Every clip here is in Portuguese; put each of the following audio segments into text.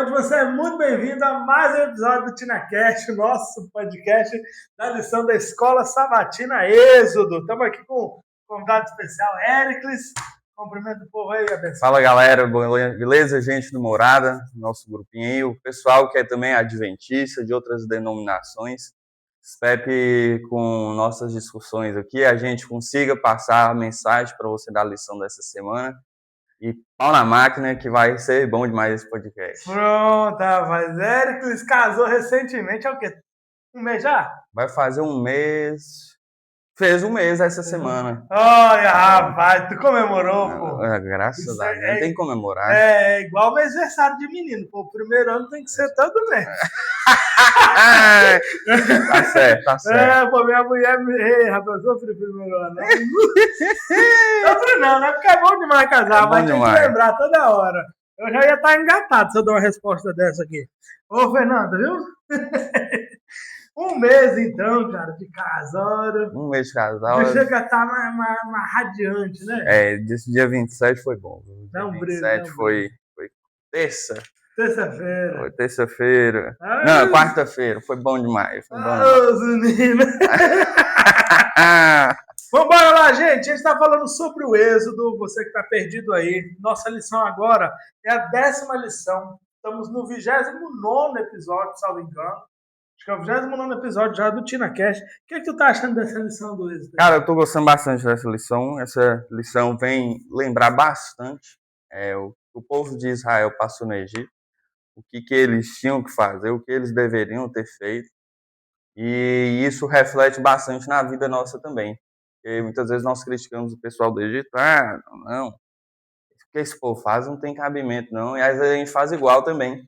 Hoje você é muito bem-vindo a mais um episódio do TinaCast, nosso podcast da lição da Escola Sabatina Êxodo. Estamos aqui com um convidado especial, Éricles. Cumprimento o povo aí, abençoe. Fala, galera, beleza? Gente do Morada, nosso grupinho aí, o pessoal que é também adventista, de outras denominações. Espero que com nossas discussões aqui a gente consiga passar a mensagem para você da lição dessa semana. E pau na máquina, que vai ser bom demais esse podcast. Pronto, rapaz. Éricles casou recentemente, é o quê? Um mês já? Vai fazer um mês. Fez um mês essa semana. Olha, rapaz, tu comemorou, pô. Graças a Deus, tem que comemorar. É igual o aniversário de menino, pô. O primeiro ano tem que ser todo mês. Tá certo, tá certo. Pô, minha mulher, rapaz, eu sofri o primeiro ano. Sofri não, né? Porque é bom demais casar, mas tem que lembrar toda hora. Eu já ia estar engatado se eu der uma resposta dessa aqui. Ô, Fernando, viu? Um mês, então, cara, de casado. Um mês de casal. Você já tá mais radiante, né? Desse dia 27 foi bom. Dia 27 foi terça. Terça-feira. Foi terça-feira. Não, quarta-feira. Foi bom demais. Foi bom demais. Menino. Vambora lá, gente. A gente está falando sobre o Êxodo. Você que está perdido aí. Nossa lição agora é a 10ª lição. Estamos no 29º episódio, salvo engano. Acho que é o 29º episódio já do TinaCast. O que tu tá achando dessa lição do Êxodo? Cara, eu tô gostando bastante dessa lição. Essa lição vem lembrar bastante o povo de Israel passou no Egito, o que eles tinham que fazer, o que eles deveriam ter feito. E isso reflete bastante na vida nossa também. Porque muitas vezes nós criticamos o pessoal do Egito. Não. O que esse povo faz não tem cabimento, não. E às vezes a gente faz igual também.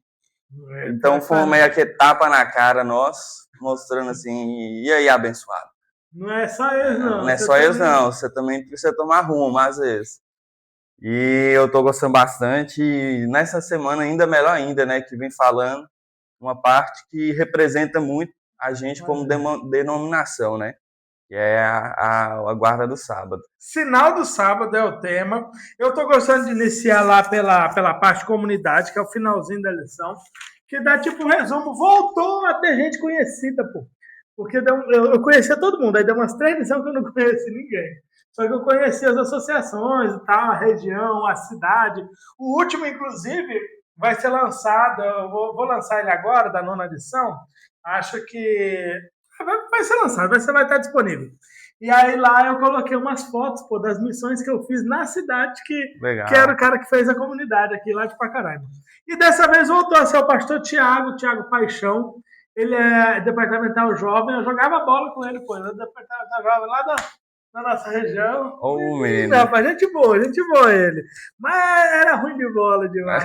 Então foi meio que tapa na cara nós, mostrando assim, e aí, abençoado? Não é só eles, não. Não é só eles, não. Você também precisa tomar rumo, às vezes. E eu tô gostando bastante. E nessa semana, ainda melhor ainda, né? Que vem falando uma parte que representa muito a gente como denominação, né? Que é a guarda do sábado. Sinal do sábado é o tema. Eu estou gostando de iniciar lá pela parte comunidade, que é o finalzinho da lição, que dá tipo um resumo. Voltou a ter gente conhecida, pô. Porque eu conhecia todo mundo, aí deu umas 3 lições que eu não conheci ninguém. Só que eu conheci as associações e tal, a região, a cidade. O último, inclusive, vai ser lançado, eu vou lançar ele agora, da 9ª lição. Acho que vai ser lançado, vai estar disponível. E aí lá eu coloquei umas fotos, pô, das missões que eu fiz na cidade, que era o cara que fez a comunidade aqui, lá de Pacaraima. E dessa vez voltou a ser o pastor Tiago Paixão. Ele é departamental jovem, eu jogava bola com ele, pô, ele é departamental jovem lá da nossa região. Menino. Rapaz, gente boa ele. Mas era ruim de bola demais.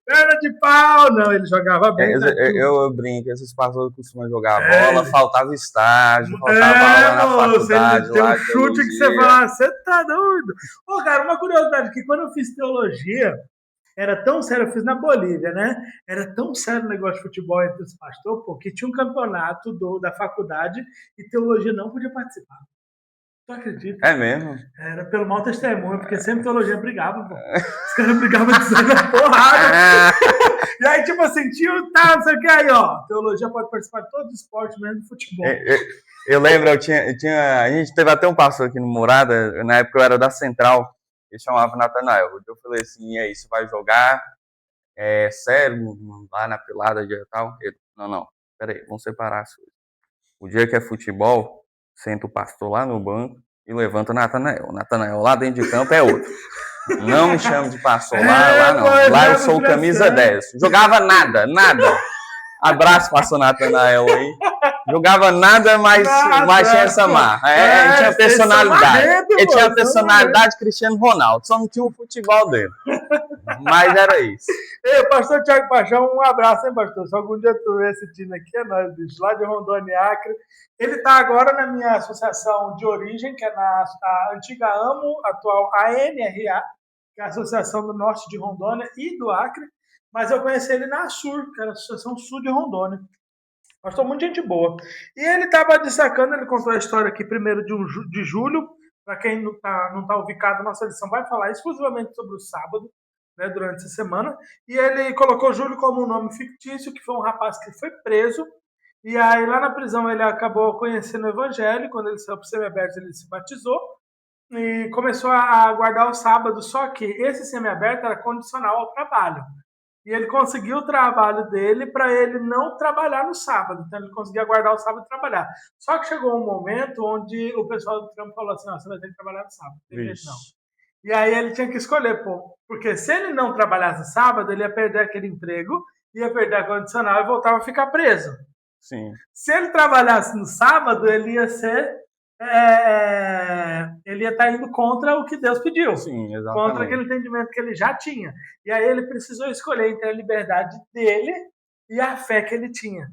Perna de pau, não, ele jogava bem. Eu brinco, esses pastores costumam jogar bola, faltava estágio, faltava aula na faculdade. Tem um chute que você fala, você tá doido. Pô, cara, uma curiosidade, que quando eu fiz teologia, era tão sério, eu fiz na Bolívia, né? Era tão sério o negócio de futebol entre os pastores, porque tinha um campeonato da faculdade e teologia não podia participar. Tu acredita? É mesmo? Era pelo mau testemunho, porque sempre teologia brigava, pô. Os caras brigavam dizendo a porrada. E aí, tipo assim, tio, tá, não sei o que aí, ó. Teologia pode participar de todos os esportes, menos do futebol. Eu lembro, a gente teve até um pastor aqui no Morada, na época eu era da Central, ele chamava Natanael. Eu falei assim, e aí, você vai jogar? Sério, lá na pelada e tal? Ele, não, peraí, vamos separar as coisas. O dia que é futebol, senta o pastor lá no banco e levanta o Natanael. O Natanael lá dentro de campo é outro. Não me chame de pastor lá não. Lá eu sou camisa 10. Jogava nada. Abraço, pastor Natanael aí. Jogava nada, mas tinha essa marra. Ele tinha personalidade. Ele tinha personalidade Cristiano Ronaldo. Só não tinha o futebol dele. Mas era isso. Ei, pastor Tiago Paixão, um abraço, hein, pastor? Se algum dia tu ver esse time aqui, é nós, bicho, lá de Rondônia e Acre. Ele está agora na minha associação de origem, que é na antiga AMO, atual ANRA, que é a Associação do Norte de Rondônia e do Acre. Mas eu conheci ele na ASUR, que era a Associação Sul de Rondônia. Pastor, muita gente boa. E ele estava destacando, ele contou a história aqui primeiro de julho. Para quem não tá ubicado, nossa lição vai falar exclusivamente sobre o sábado. né, durante essa semana, e ele colocou Júlio como um nome fictício, que foi um rapaz que foi preso, e aí lá na prisão ele acabou conhecendo o evangelho, quando ele saiu para o semiaberto ele se batizou, e começou a guardar o sábado, só que esse semiaberto era condicional ao trabalho. E ele conseguiu o trabalho dele para ele não trabalhar no sábado. Então ele conseguia guardar o sábado e trabalhar. Só que chegou um momento onde o pessoal do trampo falou assim: você vai ter que trabalhar no sábado. Não tem jeito não. E aí ele tinha que escolher, pô, porque se ele não trabalhasse sábado, ele ia perder aquele emprego, ia perder a condicional e voltava a ficar preso. Sim. Se ele trabalhasse no sábado, ele ia ser. Ele ia estar indo contra o que Deus pediu. Sim, exatamente. Contra aquele entendimento que ele já tinha. E aí ele precisou escolher entre a liberdade dele e a fé que ele tinha.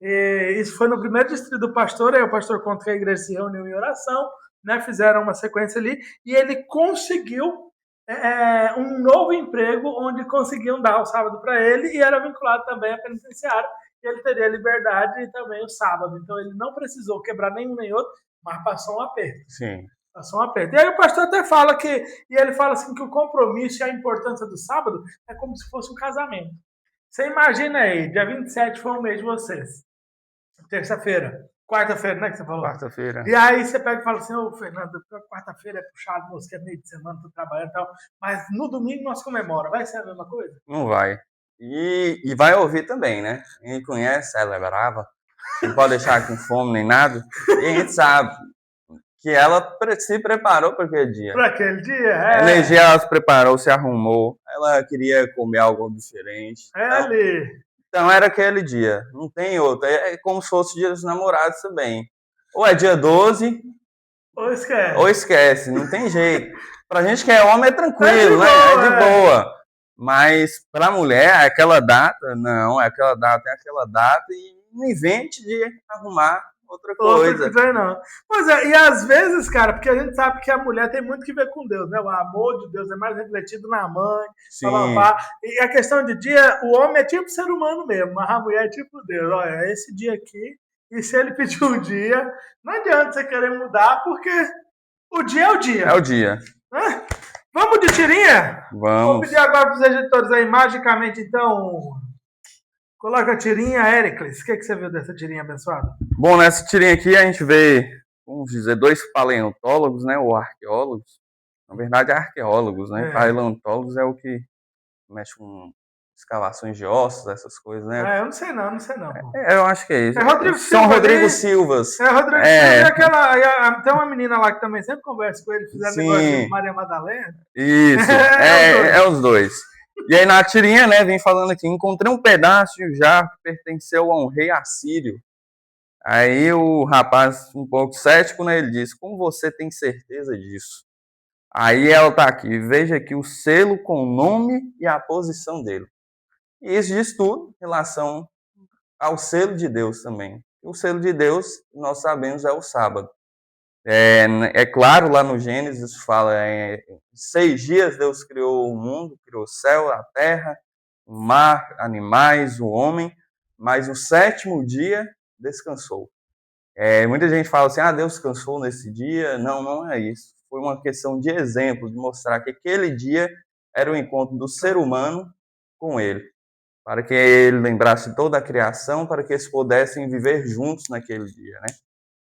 E isso foi no primeiro distrito do pastor, aí o pastor conta que a igreja se reuniu em oração, né, fizeram uma sequência ali, e ele conseguiu um novo emprego, onde conseguiam dar o sábado para ele, e era vinculado também à penitenciária, e ele teria liberdade e também o sábado. Então ele não precisou quebrar nenhum nem outro, mas passou um aperto. Sim. Passou um aperto. E aí o pastor até fala que, e ele fala assim, que o compromisso e a importância do sábado é como se fosse um casamento. Você imagina aí, dia 27 foi um mês de vocês. Terça-feira. Quarta-feira, né, que você falou? Quarta-feira. E aí você pega e fala assim, ô Fernando, quarta-feira é puxado, moço, que é meio de semana, tô trabalhando e tal, mas no domingo nós comemora. Vai ser a mesma coisa? Não vai. E vai ouvir também, né? A gente conhece, ela é brava, não pode deixar com fome nem nada. E a gente sabe que ela se preparou para aquele dia. Para aquele dia, A energia, ela se preparou, se arrumou, ela queria comer algo diferente. Então era aquele dia, não tem outro. É como se fosse dia dos namorados também. Ou é dia 12, ou esquece, não tem jeito. Pra gente que é homem é tranquilo, né? É de boa. Mas pra mulher, aquela data, não, é aquela data e não invente de arrumar outra coisa. Não. Pois é, e às vezes, cara, porque a gente sabe que a mulher tem muito que ver com Deus, né? O amor de Deus é mais refletido na mãe. Sim. E a questão de dia, o homem é tipo ser humano mesmo, mas a mulher é tipo Deus. Olha, esse dia aqui, e se ele pedir um dia, não adianta você querer mudar, porque o dia é o dia. É o dia. Vamos de tirinha? Vamos. Vou pedir agora para os editores aí, magicamente, então... Coloca a tirinha, Éricles. O que você viu dessa tirinha abençoada? Bom, nessa tirinha aqui a gente vê, vamos dizer, dois paleontólogos, né, ou arqueólogos. Na verdade, arqueólogos, né? Paleontólogos é o que mexe com escavações de ossos, essas coisas, né? Eu não sei não. Eu acho que é isso. É Rodrigo São Silva. Rodrigo Silvas. Rodrigo Silva e tem uma menina lá que também sempre conversa com ele, fizeram negócio de Maria Madalena. Isso, é os dois. E aí na tirinha, né, vem falando aqui, encontrei um pedaço de um jarro que pertenceu a um rei assírio. Aí o rapaz, um pouco cético, né, ele diz, como você tem certeza disso? Aí ela tá aqui, veja aqui o selo com o nome e a posição dele. E isso diz tudo em relação ao selo de Deus também. O selo de Deus, nós sabemos, é o sábado. É claro, lá no Gênesis fala, 6 dias Deus criou o mundo, criou o céu, a terra, o mar, animais, o homem, mas no 7º dia descansou. Muita gente fala assim, Deus descansou nesse dia. Não, não é isso. Foi uma questão de exemplo, de mostrar que aquele dia era o encontro do ser humano com ele, para que ele lembrasse toda a criação, para que eles pudessem viver juntos naquele dia, né?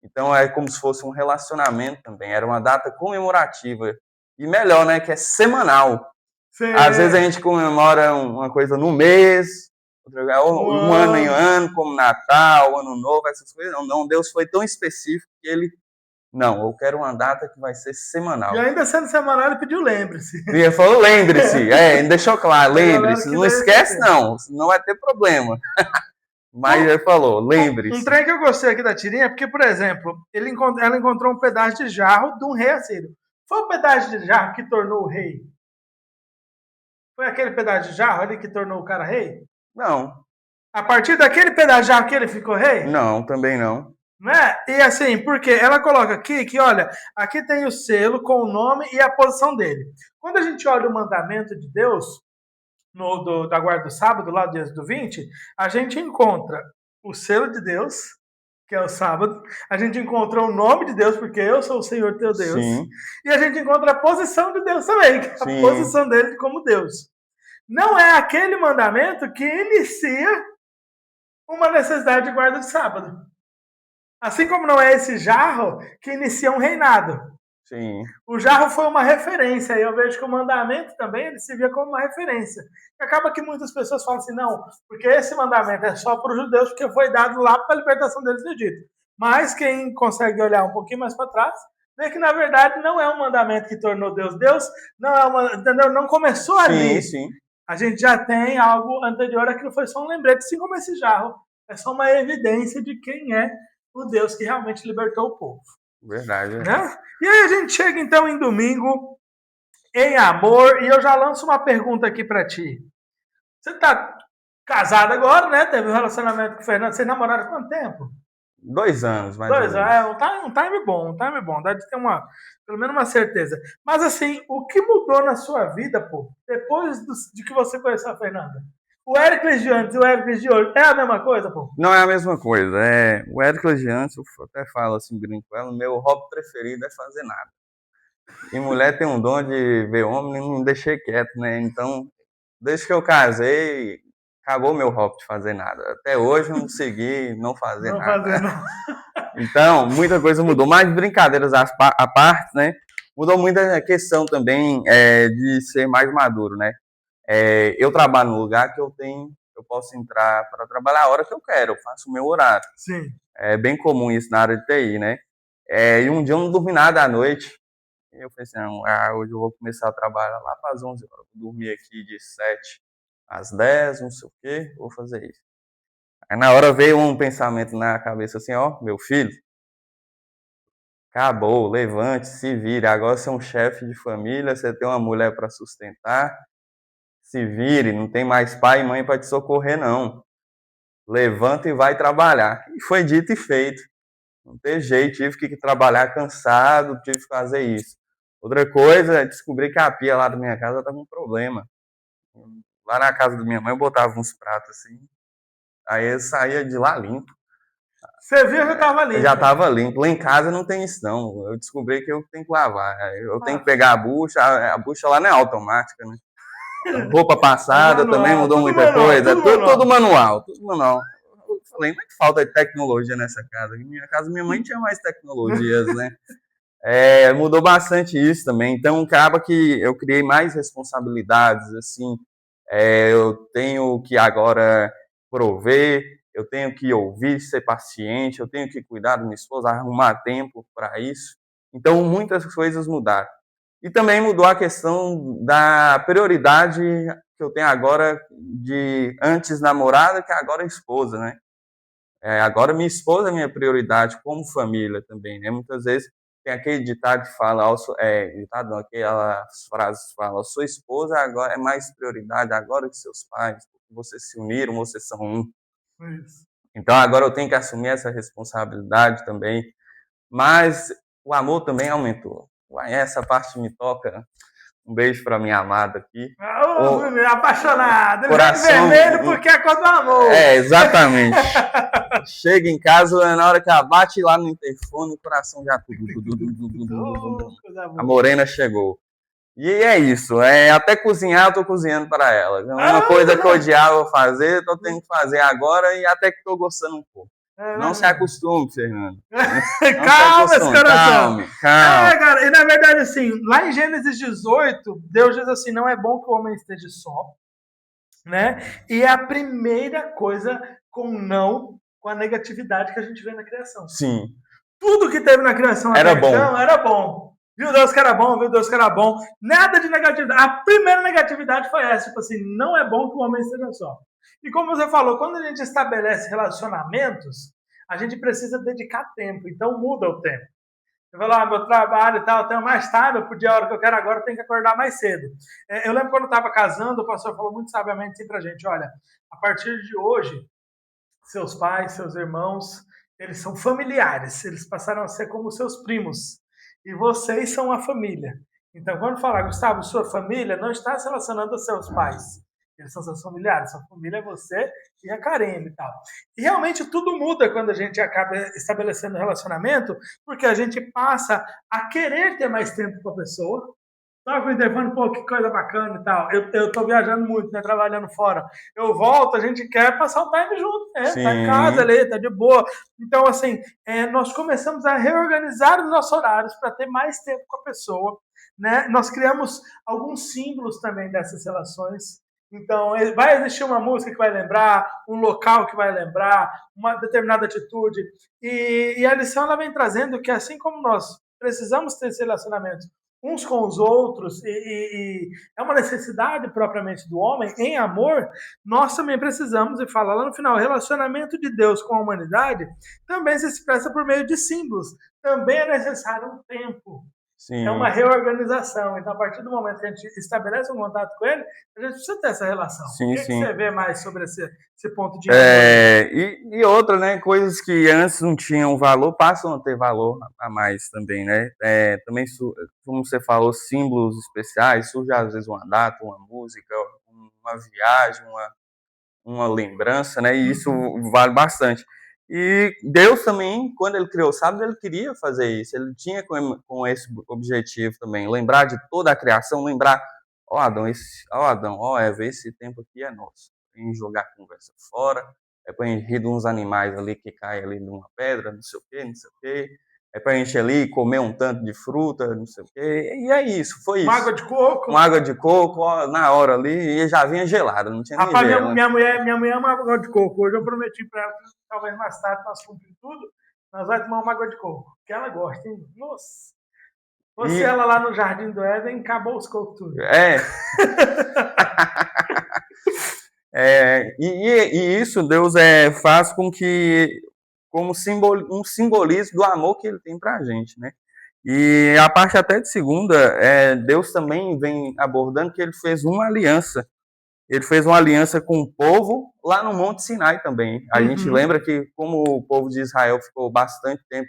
Então é como se fosse um relacionamento também, era uma data comemorativa. E melhor, né, que é semanal. Sim. Às vezes a gente comemora uma coisa no mês, um ano em ano, como Natal, Ano Novo, essas coisas. Não, Deus foi tão específico que ele... Não, eu quero uma data que vai ser semanal. E ainda sendo semanal, ele pediu lembre-se. E ele falou lembre-se, ele deixou claro, lembre-se. Não esquece não, senão vai ter problema. Mas ele falou, lembre-se. Um trem que eu gostei aqui da tirinha é porque, por exemplo, ela encontrou um pedaço de jarro de um rei assírio. Foi o pedaço de jarro que tornou o rei? Foi aquele pedaço de jarro ali que tornou o cara rei? Não. A partir daquele pedaço de jarro que ele ficou rei? Não, também não. Né? E assim, porque ela coloca aqui que, olha, aqui tem o selo com o nome e a posição dele. Quando a gente olha o mandamento de Deus, da guarda do sábado, lá do Êxodo 20, a gente encontra o selo de Deus, que é o sábado, a gente encontra o nome de Deus, porque eu sou o Senhor teu Deus, Sim. E a gente encontra a posição de Deus também, que é a posição dele como Deus. não é aquele mandamento que inicia uma necessidade de guarda de sábado. Assim como não é esse jarro que inicia um reinado. Sim. O jarro foi uma referência, e eu vejo que o mandamento também ele se via como uma referência. E acaba que muitas pessoas falam assim, não, porque esse mandamento é só para os judeus, porque foi dado lá para a libertação deles do Egito. Mas quem consegue olhar um pouquinho mais para trás, vê que na verdade não é um mandamento que tornou Deus Deus, não é uma, entendeu? Não começou ali. Sim. A gente já tem algo anterior, aquilo foi só um lembrete, assim como esse jarro. É só uma evidência de quem é o Deus que realmente libertou o povo. Verdade. Né? E aí a gente chega então em domingo, em amor, e eu já lanço uma pergunta aqui para ti. Você tá casado agora, né? Teve um relacionamento com o Fernando. Vocês namoraram há quanto tempo? 2 anos, mais 2 ou anos. menos. Um time bom, dá de ter pelo menos uma certeza. Mas assim, o que mudou na sua vida, pô, depois de que você conheceu a Fernanda? O Hércules de antes e o Hércules de hoje é a mesma coisa, pô? Não é a mesma coisa. O Hércules de antes, eu até falo assim, brinco com ela, meu hobby preferido é fazer nada. E mulher tem um dom de ver homem e não deixei quieto, né? Então, desde que eu casei, acabou meu hobby de fazer nada. Até hoje eu não consegui não fazer Não nada. fazendo. Então, muita coisa mudou. Mais brincadeiras à parte, né? Mudou muita questão também de ser mais maduro, né? Eu trabalho num lugar que eu posso entrar para trabalhar a hora que eu quero, eu faço o meu horário. Sim. É bem comum isso na área de TI, né? E um dia eu não dormi nada à noite. E eu falei assim, hoje eu vou começar a trabalhar lá para as 11 horas. Vou dormir aqui de 7 às 10, não sei o quê, vou fazer isso. Aí na hora veio um pensamento na cabeça assim, ó, meu filho, acabou, levante, se vire. Agora você é um chefe de família, você tem uma mulher para sustentar. Se vire, não tem mais pai e mãe para te socorrer, não. Levanta e vai trabalhar. E foi dito e feito. Não tem jeito, tive que trabalhar cansado, tive que fazer isso. Outra coisa, descobri que a pia lá da minha casa estava com um problema. Lá na casa da minha mãe eu botava uns pratos assim, aí eu saía de lá limpo. Você viu que eu tava limpo. Eu já estava limpo. Lá em casa não tem isso não. Eu descobri que eu tenho que lavar. Eu tenho que pegar a bucha lá não é automática, né? Roupa passada manual, também mudou muita manual, coisa. tudo manual. Tudo manual. Eu falei, não é que falta de tecnologia nessa casa. Em minha casa, minha mãe tinha mais tecnologias, né? Mudou bastante isso também. Então, acaba que eu criei mais responsabilidades, assim. Eu tenho que agora prover, eu tenho que ouvir, ser paciente, eu tenho que cuidar da minha esposa, arrumar tempo para isso. Então, muitas coisas mudaram. E também mudou a questão da prioridade que eu tenho agora de antes namorada, que agora esposa, né? Agora minha esposa é minha prioridade como família também, né? Muitas vezes tem aquele ditado que fala, ditado não, aquelas frases que falam, sua esposa agora é mais prioridade agora que seus pais, porque vocês se uniram, vocês são um. Isso. Então agora eu tenho que assumir essa responsabilidade também, mas o amor também aumentou. Essa parte me toca. Um beijo para minha amada aqui. Apaixonado. Coração vermelho porque é cor do amor. Exatamente. Chega em casa, na hora que ela bate lá no interfone, o coração já... A morena chegou. E é isso. Até cozinhar, eu tô cozinhando para ela. Uma coisa que eu odiava fazer, tô tendo que fazer agora e até que tô gostando um pouco. Não se acostume, Fernando. Calma, esse coração. Calma. Cara, e na verdade, assim, lá em Gênesis 18, Deus diz assim, não é bom que o homem esteja só, né? E é a primeira coisa com a negatividade que a gente vê na criação. Sim. Tudo que teve na criação era bom. Então, era bom. Viu Deus que era bom, viu Deus que era bom. Nada de negatividade. A primeira negatividade foi essa, tipo assim, não é bom que o homem esteja só. E como você falou, quando a gente estabelece relacionamentos, a gente precisa dedicar tempo, então muda o tempo. Você vai lá, meu trabalho e tal, eu tenho mais tarde, eu podia a hora que eu quero agora, eu tenho que acordar mais cedo. Eu lembro quando eu estava casando, o pastor falou muito sabiamente assim pra gente, olha, a partir de hoje, seus pais, seus irmãos, eles são familiares, eles passaram a ser como seus primos. E vocês são a família. Então, quando falar, Gustavo, sua família não está se relacionando aos seus pais. Eles são seus familiares. Sua família é você e a Karine e tal. E realmente tudo muda quando a gente acaba estabelecendo um relacionamento, porque a gente passa a querer ter mais tempo com a pessoa, Toca o telefone, pô, que coisa bacana e tal. Eu tô viajando muito, né? Trabalhando fora. Eu volto, a gente quer passar o time junto, né? Tá em casa Sim, ali, tá de boa. Então, assim, nós começamos a reorganizar os nossos horários para ter mais tempo com a pessoa, né? Nós criamos alguns símbolos também dessas relações. Então, vai existir uma música que vai lembrar, um local que vai lembrar, uma determinada atitude. E a lição ela vem trazendo que, assim como nós precisamos ter esse relacionamento uns com os outros, e é uma necessidade propriamente do homem, em amor, nós também precisamos, e fala lá no final, o relacionamento de Deus com a humanidade também se expressa por meio de símbolos. Também é necessário um tempo. É uma sim. reorganização. Então, a partir do momento que a gente estabelece um contato com ele, a gente precisa ter essa relação. O Sim, que sim. você vê mais sobre esse ponto de amor aí? E outra, né? Coisas que antes não tinham valor passam a ter valor a mais também, né? Também, como você falou, símbolos especiais, surge às vezes uma data, uma música, uma viagem, uma lembrança, né? E isso Uhum. vale bastante. E Deus também, quando ele criou o sábado, ele queria fazer isso. Ele tinha com esse objetivo também, lembrar de toda a criação, lembrar, ó Eva, esse tempo aqui é nosso. Em jogar a conversa fora, é para a gente rir de uns animais ali que caem ali numa pedra, não sei o quê, não sei o quê. É para a gente ali comer um tanto de fruta, não sei o quê. E é isso, foi Uma isso. água de coco. Uma água de coco, ó, na hora ali, e já vinha gelada, não tinha nem Rapaz, gelo, né? minha mulher é uma água de coco. Hoje eu prometi para ela que talvez mais tarde nós cumprimos tudo. Nós vamos tomar uma água de coco. Que ela gosta, hein? Nossa. Você, E ela lá no Jardim do Éden, acabou os cocos tudo. é, e isso Deus faz com que, como um simbolismo do amor que ele tem pra gente, né? E a parte até de segunda, Deus também vem abordando que ele fez uma aliança. Ele fez uma aliança com o povo lá no Monte Sinai também. A gente Uhum. lembra que, como o povo de Israel ficou bastante tempo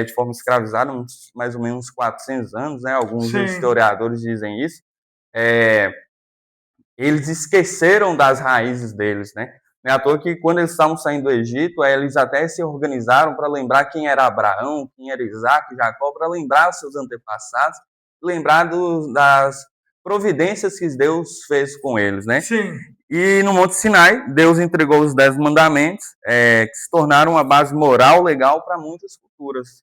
de forma escravizada, mais ou menos 400 anos, né? Alguns Sim. historiadores dizem isso. É, eles esqueceram das raízes deles, né? Não é à toa que quando eles estavam saindo do Egito, eles até se organizaram para lembrar quem era Abraão, quem era Isaac, Jacó, para lembrar seus antepassados, lembrar das providências que Deus fez com eles, né? Sim. E no Monte Sinai, Deus entregou os 10 mandamentos, que se tornaram uma base moral legal para muitas culturas.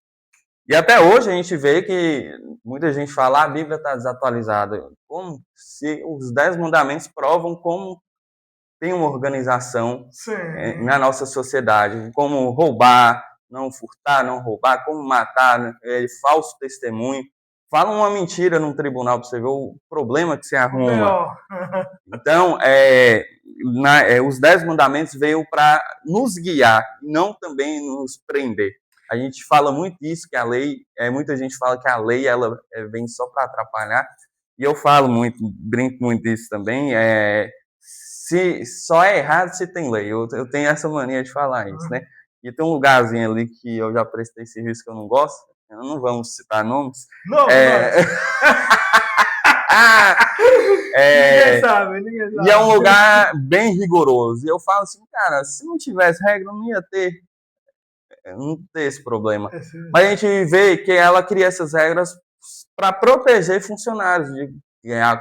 E até hoje a gente vê que muita gente fala, a Bíblia está desatualizada. Como se os 10 mandamentos provam como tem uma organização na Sim. nossa sociedade, como roubar, não furtar, não roubar, como matar, né, falso testemunho. Fala uma mentira num tribunal para você ver o problema que você O arruma. B.O. Então, os 10 mandamentos veio para nos guiar, não também nos prender. A gente fala muito isso, que a lei, muita gente fala que a lei ela vem só para atrapalhar, e eu falo muito, brinco muito disso também, se só é errado se tem lei. Eu tenho essa mania de falar isso, né? E tem um lugarzinho ali que eu já prestei serviço que eu não gosto, não vamos citar nomes. Nomes, É, nomes. Ninguém é, sabe, ninguém e é sabe. um lugar bem rigoroso. E eu falo assim, cara, se não tivesse regra, não ter esse problema. Mas a gente vê que ela cria essas regras para proteger funcionários de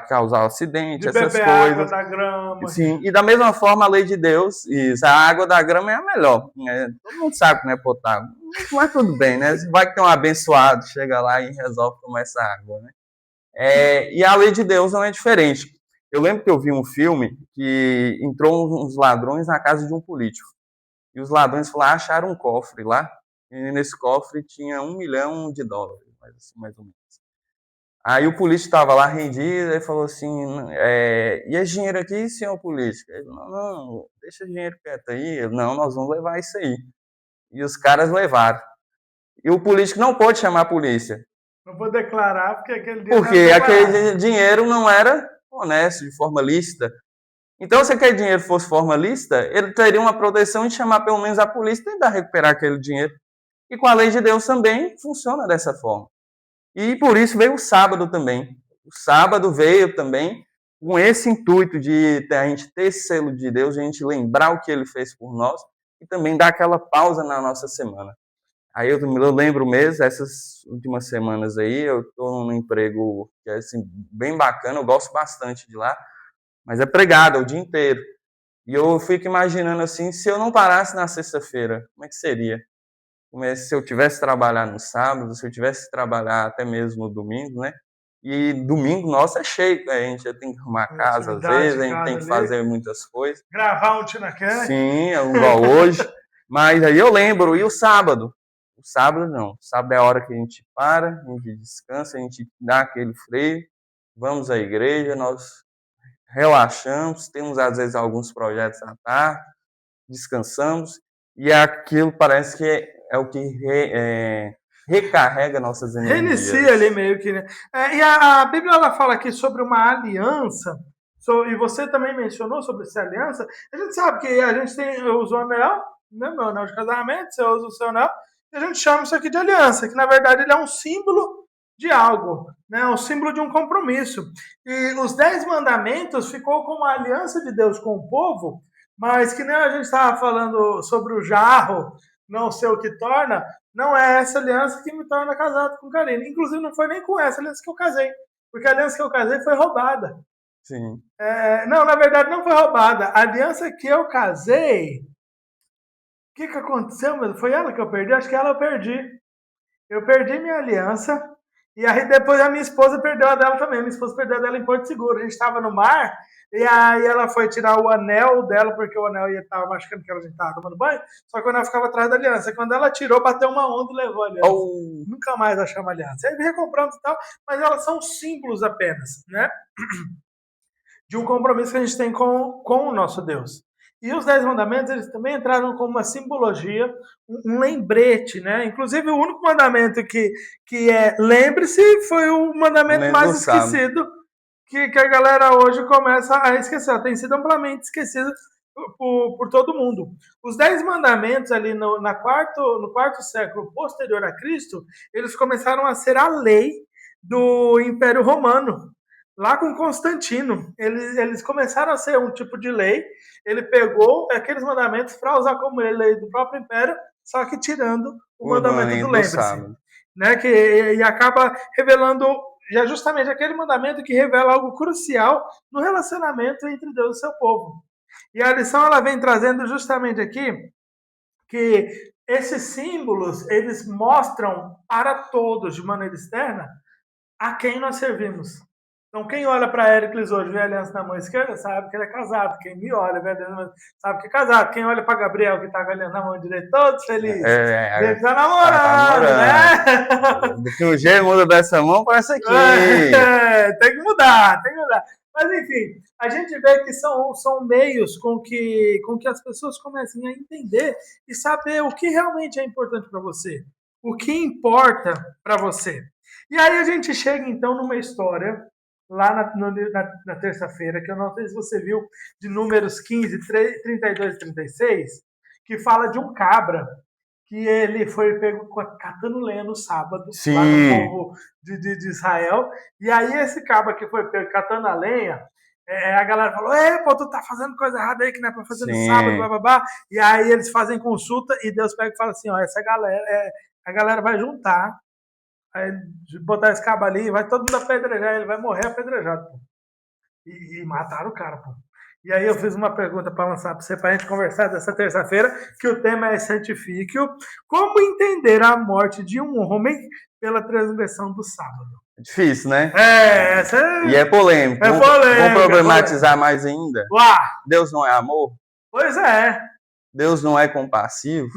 causar acidente, De essas beber água coisas. da grama. Sim, e da mesma forma a lei de Deus, isso, a água da grama é a melhor. Né? Todo mundo sabe que não é potável. Mas tudo bem, né? Vai que tem um abençoado, chega lá e resolve tomar essa água, né? E a lei de Deus não é diferente. Eu lembro que eu vi um filme que entrou uns ladrões na casa de um político. E os ladrões lá acharam um cofre lá. E nesse cofre tinha US$ 1 milhão, mais ou menos. Aí o político estava lá rendido e falou assim: e esse dinheiro aqui, senhor político? Ele falou: não, deixa o dinheiro quieto aí. Ele, não, nós vamos levar isso aí. E os caras levaram. E o político não pôde chamar a polícia. Não vou declarar, porque aquele dia estava Porque declarado. aquele dinheiro não era honesto, de forma lícita. Então, se aquele dinheiro fosse formalista, ele teria uma proteção de chamar pelo menos a polícia e tentar recuperar aquele dinheiro. E com a lei de Deus também funciona dessa forma. E por isso veio o sábado também. O sábado veio também com esse intuito de a gente ter esse selo de Deus, a gente lembrar o que ele fez por nós e também dar aquela pausa na nossa semana. Aí eu lembro mesmo, essas últimas semanas aí, eu estou num emprego que é assim, bem bacana, eu gosto bastante de lá, mas é pregado o dia inteiro. E eu fico imaginando assim, se eu não parasse na sexta-feira, como é que seria? Se eu tivesse que trabalhar no sábado, se eu tivesse que trabalhar até mesmo no domingo, né? E domingo, nossa, é cheio, a gente já tem que arrumar a casa às Atividade vezes, de a gente tem casa que ali. fazer muitas coisas. Gravar um Tinacan. Sim, é igual hoje. Mas aí eu lembro, e o sábado? O sábado não. O sábado é a hora que a gente para, a gente descansa, a gente dá aquele freio, vamos à igreja, nós relaxamos, temos às vezes alguns projetos à tarde, descansamos, e aquilo parece que é o que recarrega nossas Reinicia ali energias. meio que, né? E a Bíblia ela fala aqui sobre uma aliança, e você também mencionou sobre essa aliança. A gente sabe que a gente usa o anel, né, meu anel de casamento, você usa o seu anel, e a gente chama isso aqui de aliança, que na verdade ele é um símbolo de algo, né? Um símbolo de um compromisso. E os 10 mandamentos ficou como a aliança de Deus com o povo, mas que nem a gente estava falando sobre o jarro, não ser o que torna, não é essa aliança que me torna casado com Karine. Inclusive, não foi nem com essa aliança que eu casei, porque a aliança que eu casei foi roubada. Sim. Não, na verdade, não foi roubada. A aliança que eu casei, o que aconteceu, meu? Foi ela que eu perdi? Acho que ela eu perdi. Eu perdi minha aliança, e aí depois a minha esposa perdeu a dela também. Minha esposa perdeu a dela em Porto Seguro. A gente estava no mar, e aí ela foi tirar o anel dela, porque o anel estava machucando que ela já estava tomando banho, só que o anel ficava atrás da aliança. Quando ela tirou, bateu uma onda e levou a aliança. Oh. Nunca mais achamos a aliança. Aí recompramos e tal, mas elas são símbolos apenas, né? De um compromisso que a gente tem com o nosso Deus. E os 10 mandamentos, eles também entraram como uma simbologia, um lembrete, né? Inclusive, o único mandamento que é lembre-se foi o mandamento mais Não sabe. esquecido, que a galera hoje começa a esquecer. Tem sido amplamente esquecido por todo mundo. Os 10 mandamentos ali no quarto século posterior a Cristo, eles começaram a ser a lei do Império Romano. Lá com Constantino, eles começaram a ser um tipo de lei. Ele pegou aqueles mandamentos para usar como lei do próprio império, só que tirando o mandamento do Do lembre-se, sábado. né? E acaba revelando já justamente aquele mandamento que revela algo crucial no relacionamento entre Deus e seu povo. E a lição ela vem trazendo justamente aqui que esses símbolos eles mostram para todos de maneira externa a quem nós servimos. Então, quem olha para Éricles hoje, vê a aliança na mão esquerda, sabe que ele é casado. Quem me olha, vê a aliança, sabe que é casado. Quem olha para Gabriel, que está com a aliança na mão direita, todo feliz, vê que está Tá namorando, namorando. né? Do que o G muda dessa mão para essa aqui. Tem que mudar, tem que mudar. Mas, enfim, a gente vê que são meios com que as pessoas comecem a entender e saber o que realmente é importante para você. O que importa para você. E aí a gente chega, então, numa história, lá na terça-feira, que eu não sei se você viu, de Números 15, 32 e 36, que fala de um cabra que ele foi pego catando lenha no sábado, Sim. lá no povo de Israel. E aí esse cabra que foi pego catando a lenha, a galera falou, pô, tu tá fazendo coisa errada aí, que não é pra fazer no sábado, bababá. E aí eles fazem consulta e Deus pega e fala assim, ó, essa galera, a galera vai juntar, aí botar esse cabra ali, vai todo mundo apedrejar, ele vai morrer apedrejado, pô. E mataram o cara, pô. E aí eu fiz uma pergunta para lançar para você, para a gente conversar dessa terça-feira, que o tema é Santifício. Como entender a morte de um homem pela transgressão do sábado? Difícil, né? Essa é... E é polêmico. Vamos problematizar mais ainda? Uá. Deus não é amor? Pois é. Deus não é compassivo?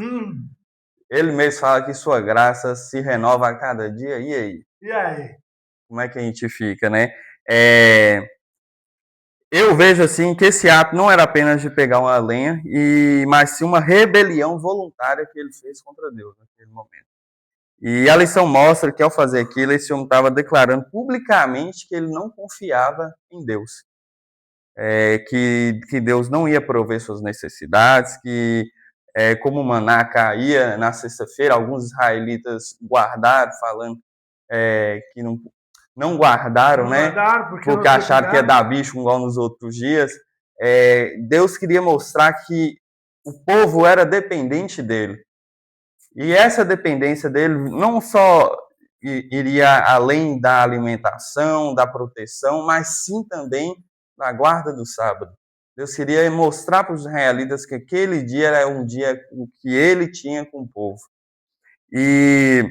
Ele mesmo fala que sua graça se renova a cada dia. E aí? E aí? Como é que a gente fica, né? Eu vejo assim que esse ato não era apenas de pegar uma lenha, mas sim uma rebelião voluntária que ele fez contra Deus naquele momento. E a lição mostra que ao fazer aquilo, esse homem estava declarando publicamente que ele não confiava em Deus. Que Deus não ia prover suas necessidades, que como o maná caía na sexta-feira, alguns israelitas guardaram, falando que não guardaram, né? Porque acharam que ia dar bicho igual nos outros dias. Deus queria mostrar que o povo era dependente dele. E essa dependência dele não só iria além da alimentação, da proteção, mas sim também da guarda do sábado. Deus queria mostrar para os israelitas que aquele dia era um dia que ele tinha com o povo. E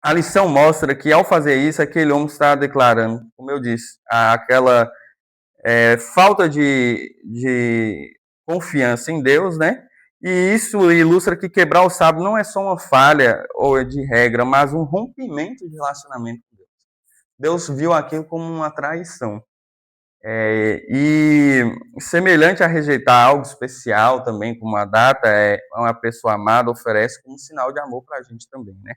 a lição mostra que, ao fazer isso, aquele homem está declarando, como eu disse, aquela falta de confiança em Deus, né? E isso ilustra que quebrar o sábado não é só uma falha ou de regra, mas um rompimento de relacionamento com Deus. Deus viu aquilo como uma traição. E semelhante a rejeitar algo especial também, como a data, uma pessoa amada oferece como um sinal de amor para a gente também, né?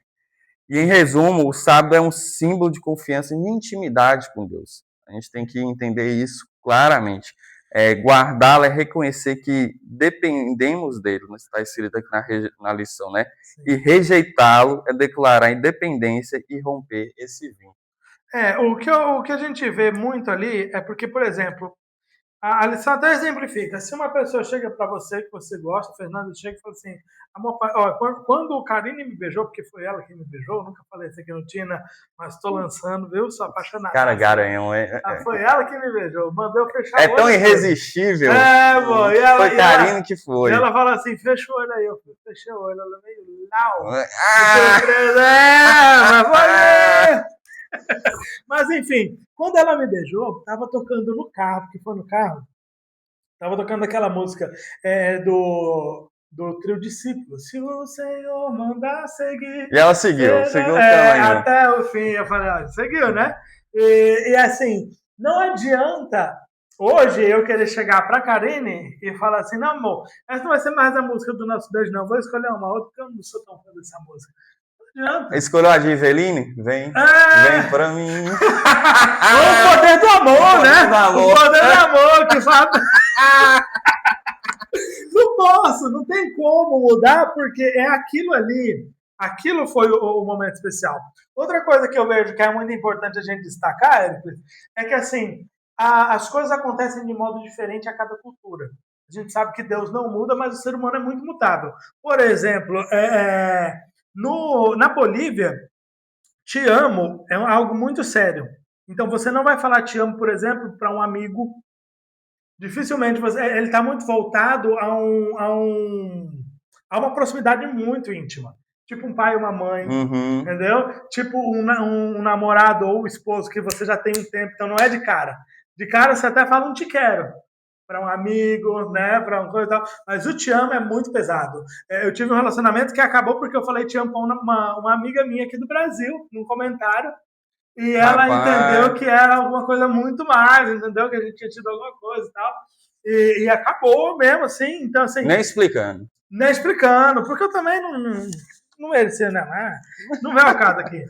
E em resumo, o sábado é um símbolo de confiança e intimidade com Deus. A gente tem que entender isso claramente. Guardá-lo é reconhecer que dependemos dele, não está escrito aqui na lição, né? Sim. E rejeitá-lo é declarar independência e romper esse vínculo. O que a gente vê muito ali é porque, por exemplo, a lição até exemplifica. Se uma pessoa chega para você, que você gosta, Fernando, chega e fala assim, amor, ó, quando o Karine me beijou, porque foi ela que me beijou, nunca falei isso aqui no Tina, mas estou lançando, viu? Sou apaixonado. Cara, garanhão, foi ela que me beijou, mandou eu fechar o olho. É tão irresistível. Pô, foi Karine que foi. E ela fala assim, fecha o olho aí. Eu fechei o olho, ela veio lá. Mas foi... Mas enfim, quando ela me beijou, tava tocando no carro, porque foi no carro, tava tocando aquela música do Trio Discípulos. Se o Senhor mandar seguir. E ela seguiu até o fim. Eu falei, seguiu, né? E assim, não adianta hoje eu querer chegar pra Karine e falar assim, não, amor, essa não vai ser mais a música do nosso beijo, não. Vou escolher uma outra, porque eu não sou tão fã dessa música. Escolheu a de Eveline? Vem pra mim. O poder do amor, né? O poder do amor que fala. Não tem como mudar, porque é aquilo ali. Aquilo foi o momento especial. Outra coisa que eu vejo que é muito importante a gente destacar, Hércules, é que assim, as coisas acontecem de modo diferente a cada cultura. A gente sabe que Deus não muda, mas o ser humano é muito mutável. Por exemplo, na Bolívia, te amo é algo muito sério. Então você não vai falar te amo, por exemplo, para um amigo. Dificilmente ele está muito voltado a uma proximidade muito íntima. Tipo um pai e uma mãe, entendeu? Tipo um namorado ou esposo que você já tem um tempo, então não é de cara. De cara você até fala um te quero. Para um amigo, né, para uma coisa e tal. Mas o te amo é muito pesado. Eu tive um relacionamento que acabou porque eu falei te amo para uma amiga minha aqui do Brasil, num comentário, e ela entendeu que era alguma coisa muito mais, entendeu? Que a gente tinha tido alguma coisa e tal. E acabou mesmo, assim. Então, assim. Nem explicando. Porque eu também não merecia, né? Não veio a casa aqui.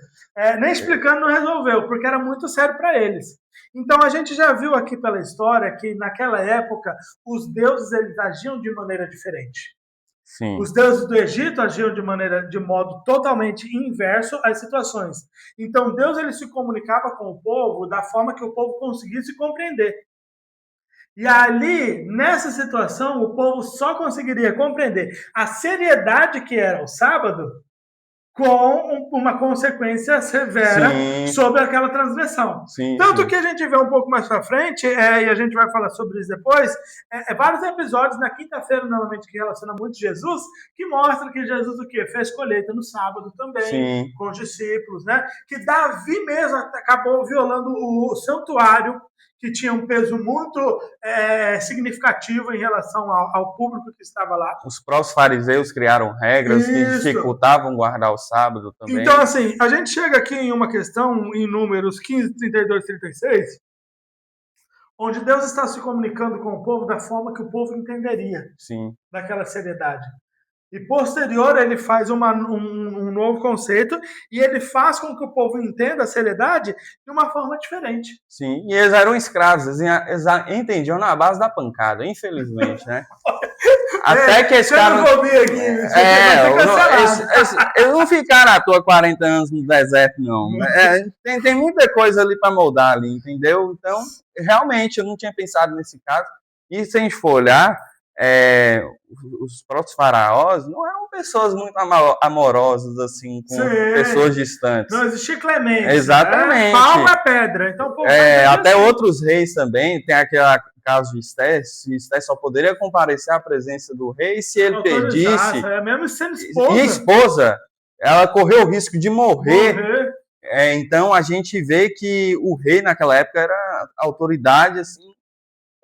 Nem explicando não resolveu, porque era muito sério para eles. Então a gente já viu aqui pela história que naquela época os deuses eles agiam de maneira diferente. Sim. Os deuses do Egito agiam de modo totalmente inverso às situações. Então Deus ele se comunicava com o povo da forma que o povo conseguisse compreender. E ali, nessa situação, o povo só conseguiria compreender a seriedade que era o sábado com uma consequência severa sobre aquela transgressão. Tanto que a gente vê um pouco mais para frente, e a gente vai falar sobre isso depois, vários episódios na quinta-feira, normalmente, que relacionam muito Jesus, que mostram que Jesus o quê? Fez colheita no sábado também, com os discípulos, né? Que Davi mesmo acabou violando o santuário, que tinha um peso muito significativo em relação ao público que estava lá. Os próprios fariseus criaram regras que dificultavam guardar o sábado também. Então, assim, a gente chega aqui em uma questão em Números 15, 32, 36, onde Deus está se comunicando com o povo da forma que o povo entenderia daquela seriedade. E posterior ele faz um novo conceito e ele faz com que o povo entenda a seriedade de uma forma diferente. Sim, e eles eram escravos, eles entendiam na base da pancada, infelizmente, né? Até que esse cara... Eles não ficaram à toa 40 anos no deserto, não. Tem muita coisa ali para moldar ali, entendeu? Então, realmente, eu não tinha pensado nesse caso. E se a gente for olhar, os próprios faraós não eram pessoas muito amorosas, assim, com pessoas Sim. distantes. Não existia clemência. Exatamente. Pau é pedra. Então, pô, até outros reis também, tem aquele caso de Esté, Esté só poderia comparecer à presença do rei se ele pedisse. Mesmo sendo esposa. E a esposa, ela correu o risco de morrer. Então a gente vê que o rei naquela época era autoridade, assim,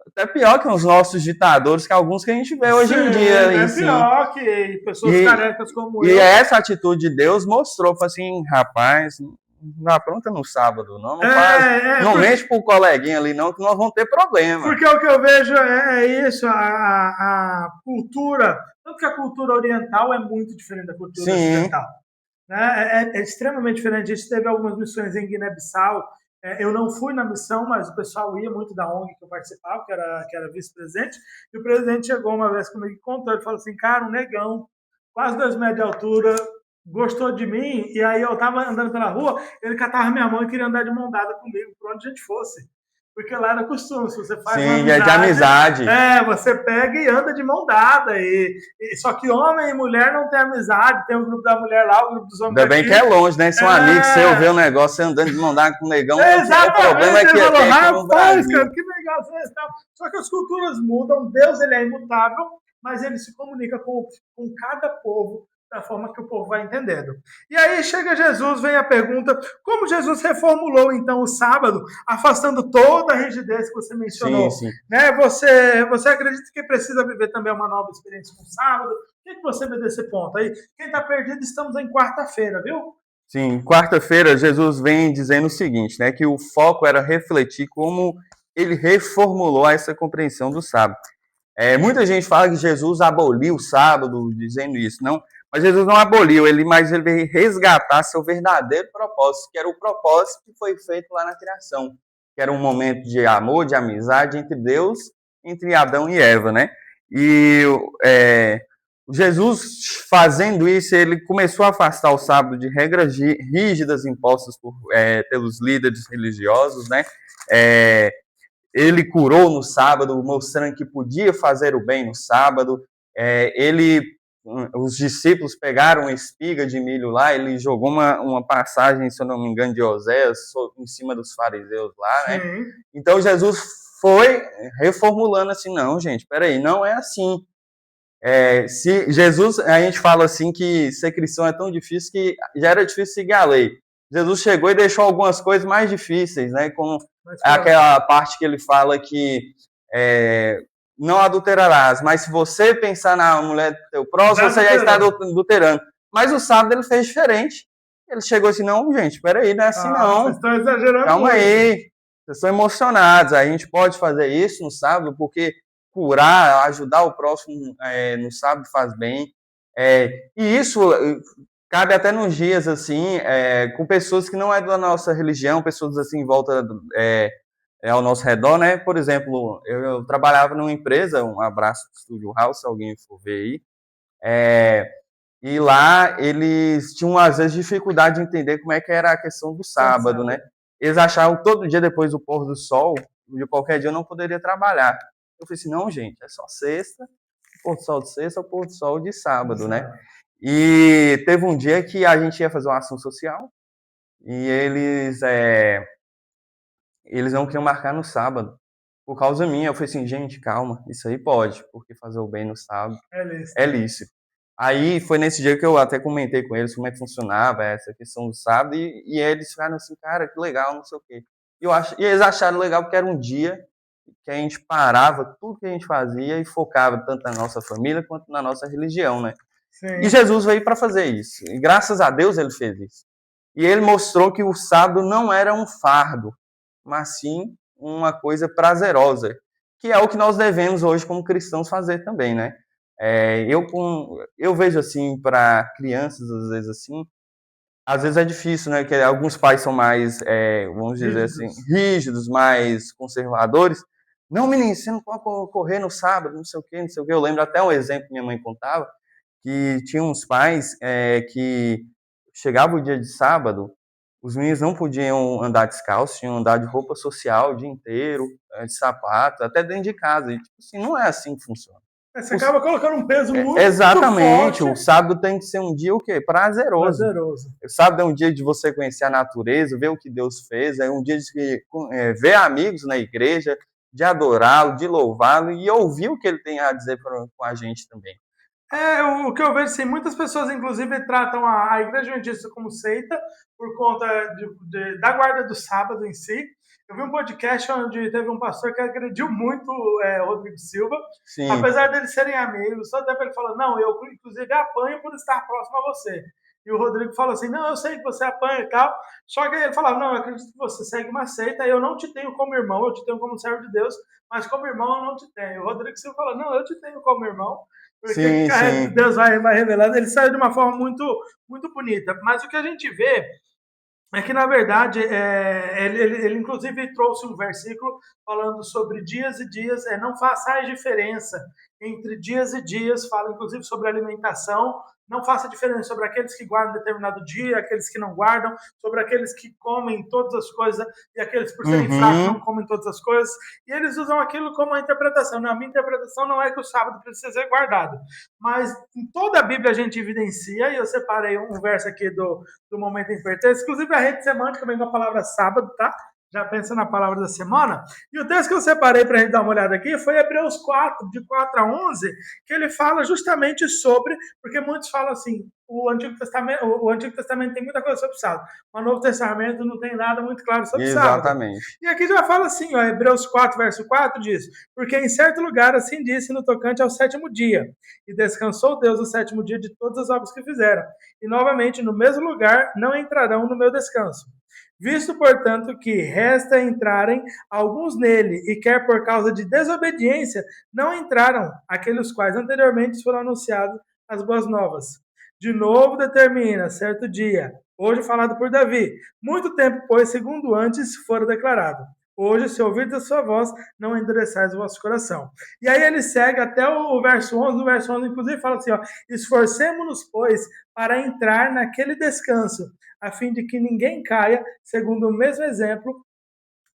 até pior que os nossos ditadores, que alguns que a gente vê hoje em dia. É pior que pessoas carecas como eu. E essa atitude de Deus mostrou, assim, rapaz, não apronta no sábado, não mente pro coleguinha ali, não, que nós vamos ter problema. Porque o que eu vejo é isso, a cultura, tanto que a cultura oriental é muito diferente da cultura ocidental. Né? É extremamente diferente. A gente teve algumas missões em Guiné-Bissau. Eu não fui na missão, mas o pessoal ia muito da ONG que eu participava, que era vice-presidente, e o presidente chegou uma vez comigo e contou, ele falou assim, cara, um negão, quase 2 metros de altura, gostou de mim, e aí eu tava andando pela rua, ele catava minha mão e queria andar de mão dada comigo, por onde a gente fosse. Porque lá era costume, se você faz uma amizade, é de amizade. Você pega e anda de mão dada. Só que homem e mulher não tem amizade, tem o grupo da mulher lá, o grupo dos homens. Ainda bem que é longe, né? Se um amigo seu vê um negócio, você andando de mão dada com o negão, o problema é que falou, é rapaz, cara, que negócio é esse? Só que as culturas mudam, Deus ele é imutável, mas ele se comunica com cada povo da forma que o povo vai entendendo. E aí chega Jesus, vem a pergunta, como Jesus reformulou então o sábado, afastando toda a rigidez que você mencionou? Sim. Né? Você acredita que precisa viver também uma nova experiência com o sábado? O que você vê desse ponto aí? Quem está perdido, estamos em quarta-feira, viu? Sim, quarta-feira Jesus vem dizendo o seguinte, né, que o foco era refletir como ele reformulou essa compreensão do sábado. Muita gente fala que Jesus aboliu o sábado, dizendo isso, não. Mas Jesus não aboliu, mas ele veio resgatar seu verdadeiro propósito, que era o propósito que foi feito lá na criação, que era um momento de amor, de amizade entre Deus, entre Adão e Eva, né? E Jesus, fazendo isso, ele começou a afastar o sábado de regras rígidas impostas pelos líderes religiosos, né? Ele curou no sábado, mostrando que podia fazer o bem no sábado. Os discípulos pegaram uma espiga de milho lá, ele jogou uma passagem, se eu não me engano, de Oséias em cima dos fariseus lá, né? Sim. Então Jesus foi reformulando assim, não, gente, peraí, não é assim. Se Jesus, a gente fala assim que ser cristão é tão difícil que já era difícil seguir a lei. Jesus chegou e deixou algumas coisas mais difíceis, né? Como aquela parte que ele fala que não adulterarás, mas se você pensar na mulher do teu próximo, você já está adulterando. Mas o sábado ele fez diferente. Ele chegou assim, não, gente, peraí, não é assim não. Vocês estão exagerando. Calma aí, vocês estão emocionados. A gente pode fazer isso no sábado, porque curar, ajudar o próximo no sábado faz bem. E isso cabe até nos dias assim, com pessoas que não é da nossa religião, pessoas assim em volta ao nosso redor, né? Por exemplo, eu trabalhava numa empresa, um abraço do Studio House, se alguém for ver aí, e lá eles tinham às vezes dificuldade de entender como é que era a questão do sábado, né? Eles achavam que todo dia depois do pôr do sol, de qualquer dia eu não poderia trabalhar. Eu falei assim, não, gente, é só sexta, o pôr do sol de sexta, o pôr do sol de sábado, né? E teve um dia que a gente ia fazer uma ação social e eles não queriam marcar no sábado, por causa minha. Eu falei assim, gente, calma, isso aí pode, porque fazer o bem no sábado é lícito. Aí foi nesse dia que eu até comentei com eles como é que funcionava essa questão do sábado, e eles ficaram assim, cara, que legal, não sei o quê. E eles acharam legal porque era um dia que a gente parava tudo que a gente fazia e focava tanto na nossa família quanto na nossa religião, né? Sim. E Jesus veio para fazer isso, e graças a Deus ele fez isso. E ele mostrou que o sábado não era um fardo, mas sim uma coisa prazerosa, que é o que nós devemos hoje como cristãos fazer também, né? Eu vejo assim, para crianças, às vezes é difícil, né? Que alguns pais são mais, vamos dizer assim, rígidos, mais conservadores. Não, menino, você não pode correr no sábado, não sei o quê, não sei o quê. Eu lembro até um exemplo que minha mãe contava, que tinha uns pais que chegava o dia de sábado, os meninos não podiam andar descalços, tinham que andar de roupa social o dia inteiro, de sapato, até dentro de casa. E, tipo assim, não é assim que funciona. Você acaba colocando um peso muito Exatamente, forte. o sábado tem que ser um dia o quê? Prazeroso. O sábado é um dia de você conhecer a natureza, ver o que Deus fez, é um dia de ver amigos na igreja, de adorá-lo, de louvá-lo e ouvir o que ele tem a dizer com a gente também. O que eu vejo, assim, muitas pessoas, inclusive, tratam a Igreja Adventista como seita por conta da guarda do sábado em si. Eu vi um podcast onde teve um pastor que agrediu muito o Rodrigo Silva, Sim. Apesar deles serem amigos, só até para ele falar, não, eu inclusive apanho por estar próximo a você. E o Rodrigo fala assim, não, eu sei que você apanha e tal, só que ele falava, não, eu acredito que você segue uma seita, eu não te tenho como irmão, eu te tenho como servo de Deus, mas como irmão eu não te tenho. O Rodrigo Silva fala, não, eu te tenho como irmão, porque sim. Deus vai revelando. Ele saiu de uma forma muito, muito bonita. Mas o que a gente vê é que, na verdade, ele inclusive trouxe um versículo falando sobre dias e dias, não façais diferença entre dias e dias, fala inclusive sobre alimentação, não faça diferença sobre aqueles que guardam determinado dia, aqueles que não guardam, sobre aqueles que comem todas as coisas e aqueles, por serem fracos, não comem todas as coisas. E eles usam aquilo como uma interpretação. Não, a minha interpretação não é que o sábado precisa ser guardado, mas em toda a Bíblia a gente evidencia, e eu separei um verso aqui do Momento em Pertence, inclusive a rede semântica vem com a palavra sábado, tá? Já pensa na palavra da semana. E o texto que eu separei para a gente dar uma olhada aqui foi Hebreus 4, de 4 a 11, que ele fala justamente sobre, porque muitos falam assim, o Antigo Testamento tem muita coisa sobre sábado, mas o Novo Testamento não tem nada muito claro sobre sábado. Exatamente. E aqui já fala assim, ó, Hebreus 4, verso 4 diz, porque em certo lugar assim disse no tocante ao sétimo dia, e descansou Deus no sétimo dia de todas as obras que fizeram, e novamente no mesmo lugar não entrarão no meu descanso. Visto, portanto, que resta entrarem alguns nele, e quer por causa de desobediência, não entraram aqueles quais anteriormente foram anunciados as boas novas. De novo determina, certo dia, hoje falado por Davi, muito tempo, pois, segundo antes fora declarado. Hoje, se ouvirdes a sua voz, não endureçais o vosso coração. E aí ele segue até o verso 11, no verso 11, inclusive, fala assim, ó, esforcemo-nos, pois, para entrar naquele descanso, a fim de que ninguém caia, segundo o mesmo exemplo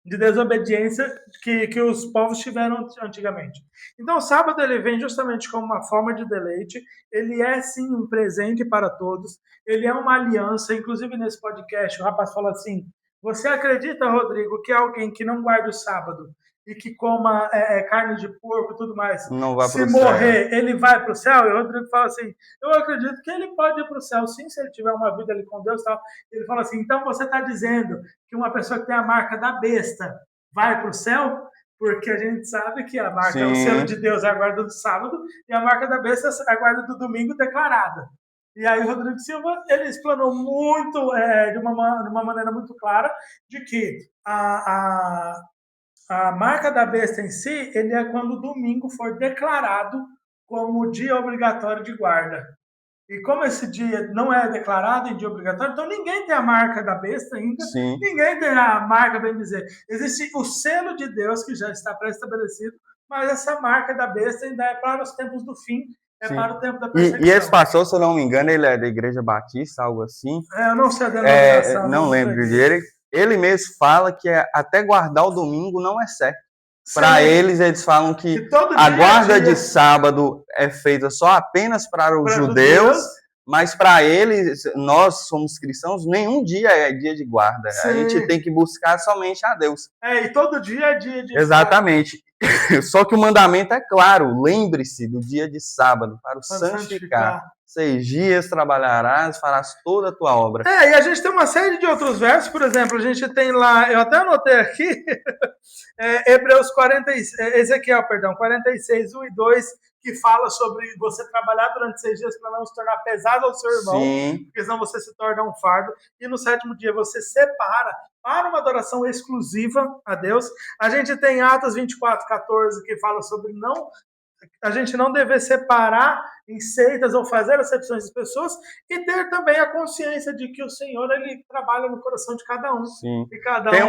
de desobediência que os povos tiveram antigamente. Então, o sábado ele vem justamente como uma forma de deleite, ele é sim um presente para todos, ele é uma aliança, inclusive nesse podcast o rapaz fala assim, você acredita, Rodrigo, que alguém que não guarda o sábado e que coma carne de porco e tudo mais, se morrer, céu, ele vai para o céu? E o Rodrigo fala assim, eu acredito que ele pode ir para o céu, sim, se ele tiver uma vida ali com Deus e tal. Ele fala assim, então você está dizendo que uma pessoa que tem a marca da besta vai para o céu? Porque a gente sabe que a marca, o selo de Deus é a guarda do sábado e a marca da besta é a guarda do domingo declarada. E aí o Rodrigo Silva, ele explanou muito, de uma maneira muito clara, de que a marca da besta em si, ele é quando o domingo for declarado como dia obrigatório de guarda. E como esse dia não é declarado em dia obrigatório, então ninguém tem a marca da besta ainda, sim, ninguém tem a marca, bem dizer. Existe o selo de Deus que já está pré-estabelecido, mas essa marca da besta ainda é para os tempos do fim, sim, para o tempo da perseguição. E esse pastor, se eu não me engano, ele é da Igreja Batista, algo assim. Eu não sei a denominação. Não lembro dele. Ele mesmo fala que até guardar o domingo não é certo. Para eles falam que a guarda de sábado é feita só apenas para os judeus, mas para eles, nós somos cristãos, nenhum dia é dia de guarda. Sim. A gente tem que buscar somente a Deus. E todo dia é dia de Exatamente. Só que o mandamento é claro, lembre-se do dia de sábado para o santificar. 6 dias trabalharás, farás toda a tua obra. E a gente tem uma série de outros versos, por exemplo, a gente tem lá, eu até anotei aqui, Ezequiel 46, 1 e 2, que fala sobre você trabalhar durante 6 dias para não se tornar pesado ao seu irmão, sim, porque senão você se torna um fardo, e no 7º dia você separa para uma adoração exclusiva a Deus. A gente tem Atos 24, 14, que fala sobre a gente não deve separar em seitas ou fazer acepções das pessoas e ter também a consciência de que o Senhor ele trabalha no coração de cada um. Sim. E cada tem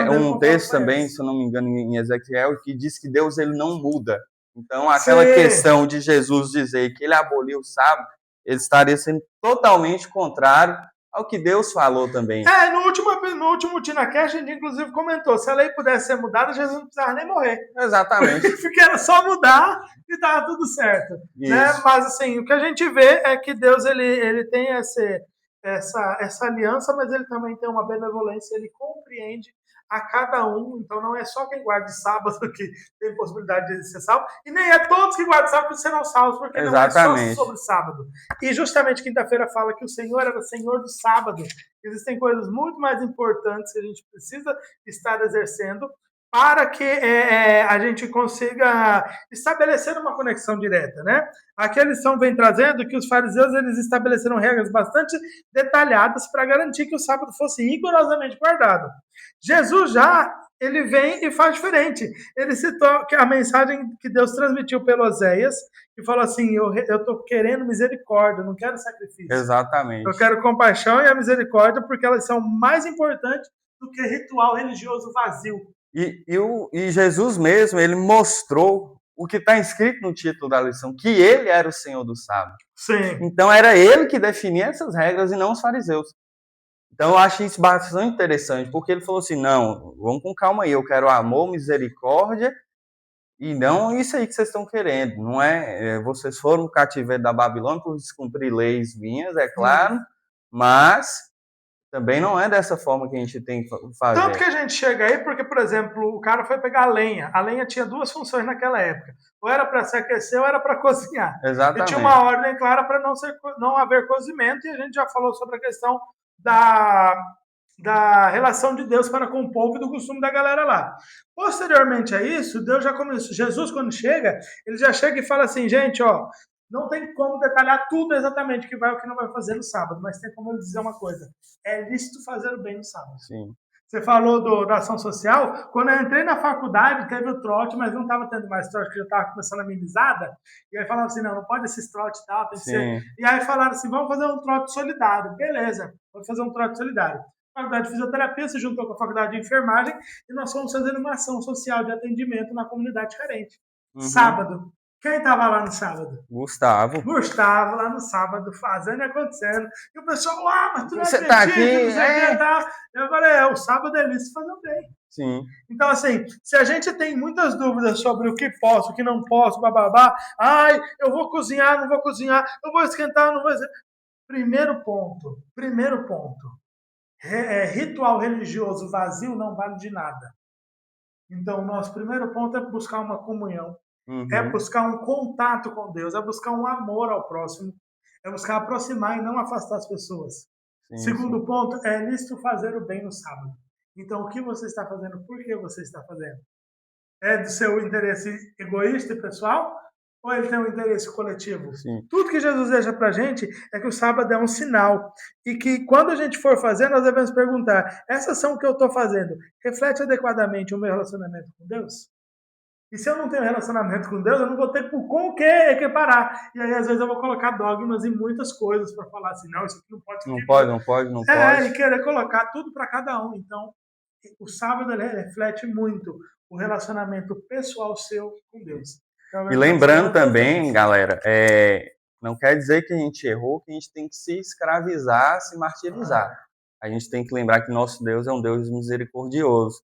um texto também, se eu não me engano, em Ezequiel, que diz que Deus ele não muda. Então, aquela questão de Jesus dizer que ele aboliu o sábado, ele estaria sendo totalmente contrário ao que Deus falou também. No último TinaCast, a gente inclusive comentou, se a lei pudesse ser mudada, Jesus não precisava nem morrer. Exatamente. Porque era só mudar e tava tudo certo. Né? Mas assim, o que a gente vê é que Deus ele tem essa aliança, mas ele também tem uma benevolência, ele compreende a cada um, então não é só quem guarda de sábado que tem possibilidade de ser salvo, e nem é todos que guardam sábado que serão salvos, porque Exatamente. não é só sobre sábado. E justamente quinta-feira fala que o Senhor era Senhor do sábado. Existem coisas muito mais importantes que a gente precisa estar exercendo para que a gente consiga estabelecer uma conexão direta, né? Aqui a lição vem trazendo que os fariseus eles estabeleceram regras bastante detalhadas para garantir que o sábado fosse rigorosamente guardado. Jesus ele vem e faz diferente. Ele citou que a mensagem que Deus transmitiu pelo Oséias, que falou assim, eu estou querendo misericórdia, eu não quero sacrifício. Exatamente. Eu quero compaixão e a misericórdia, porque elas são mais importantes do que ritual religioso vazio. E Jesus mesmo, ele mostrou o que está escrito no título da lição, que ele era o Senhor do sábado. Sim. Então era ele que definia essas regras e não os fariseus. Então eu acho isso bastante interessante, porque ele falou assim, não, vamos com calma aí, eu quero amor, misericórdia, e não isso aí que vocês estão querendo. Não vocês foram no cativeiro da Babilônia por descumprir leis minhas, é claro, mas também não é dessa forma que a gente tem que fazer. Tanto que a gente chega aí, porque, por exemplo, o cara foi pegar a lenha. A lenha tinha duas funções naquela época. Ou era para se aquecer ou era para cozinhar. Exatamente. E tinha uma ordem clara para não haver cozimento, e a gente já falou sobre a questão da relação de Deus para com o povo e do costume da galera lá. Posteriormente a isso, Deus já começou. Jesus, quando chega, ele já chega e fala assim, gente, não tem como detalhar tudo exatamente o que vai e o que não vai fazer no sábado, mas tem como ele dizer uma coisa, é lícito fazer o bem no sábado. Sim. Você falou da ação social, quando eu entrei na faculdade teve o trote, mas não estava tendo mais trote, porque já estava começando a minimizada, e aí falaram assim, não pode esses trotes e tal, tem que ser... E aí falaram assim, vamos fazer um trote solidário, beleza, vamos fazer um trote solidário. A faculdade de fisioterapia se juntou com a faculdade de enfermagem e nós fomos fazendo uma ação social de atendimento na comunidade carente. Sábado. Quem estava lá no sábado? Gustavo lá no sábado, fazendo e acontecendo. E o pessoal, mas tu não você tá aqui, não sei o que, tá? Eu falei, o sábado é lícito fazer o bem. Sim. Então, assim, se a gente tem muitas dúvidas sobre o que posso, o que não posso, bababá, eu vou cozinhar, não vou cozinhar, eu vou esquentar, não vou... Primeiro ponto. Ritual religioso vazio não vale de nada. Então, o nosso primeiro ponto é buscar uma comunhão. É buscar um contato com Deus, é buscar um amor ao próximo, é buscar aproximar e não afastar as pessoas. Segundo ponto, é lícito fazer o bem no sábado. Então, o que você está fazendo? Por que você está fazendo? É do seu interesse egoísta e pessoal? Ou ele tem um interesse coletivo? Sim. Tudo que Jesus deixa pra gente é que o sábado é um sinal. E que quando a gente for fazer, nós devemos perguntar, essa ação que eu estou fazendo reflete adequadamente o meu relacionamento com Deus? E se eu não tenho relacionamento com Deus, eu não vou ter com o que equiparar. E aí, às vezes, eu vou colocar dogmas em muitas coisas para falar assim, não, isso aqui não pode. Não pode. E querer colocar tudo para cada um. Então, o sábado ele reflete muito o relacionamento pessoal seu com Deus. Então, e lembrando também, galera, não quer dizer que a gente errou, que a gente tem que se escravizar, se martirizar. A gente tem que lembrar que nosso Deus é um Deus misericordioso.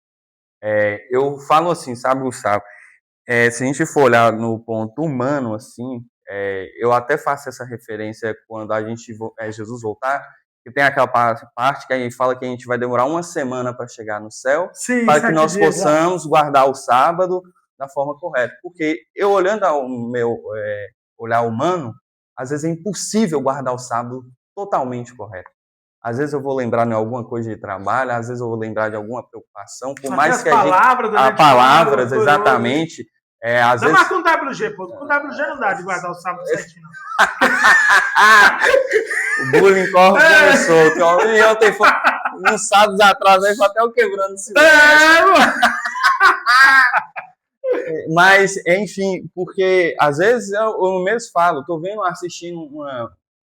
Eu falo assim, sabe, Gustavo? Se a gente for olhar no ponto humano, assim, eu até faço essa referência quando Jesus voltar, que tem aquela parte que a gente fala que a gente vai demorar uma semana para chegar no céu, para que nós possamos guardar o sábado da forma correta. Porque eu, olhando ao meu olhar humano, às vezes é impossível guardar o sábado totalmente correto. Às vezes eu vou lembrar de alguma coisa de trabalho, às vezes eu vou lembrar de alguma preocupação, por mais que palavras, exatamente. Às vezes... mais com WG, pô. Com WG não dá de guardar o sábado certinho, não. O bullying começou. E ontem foi uns sábados atrás, aí foi até o quebrando esse Mas, enfim, porque às vezes eu mesmo falo, tô assistindo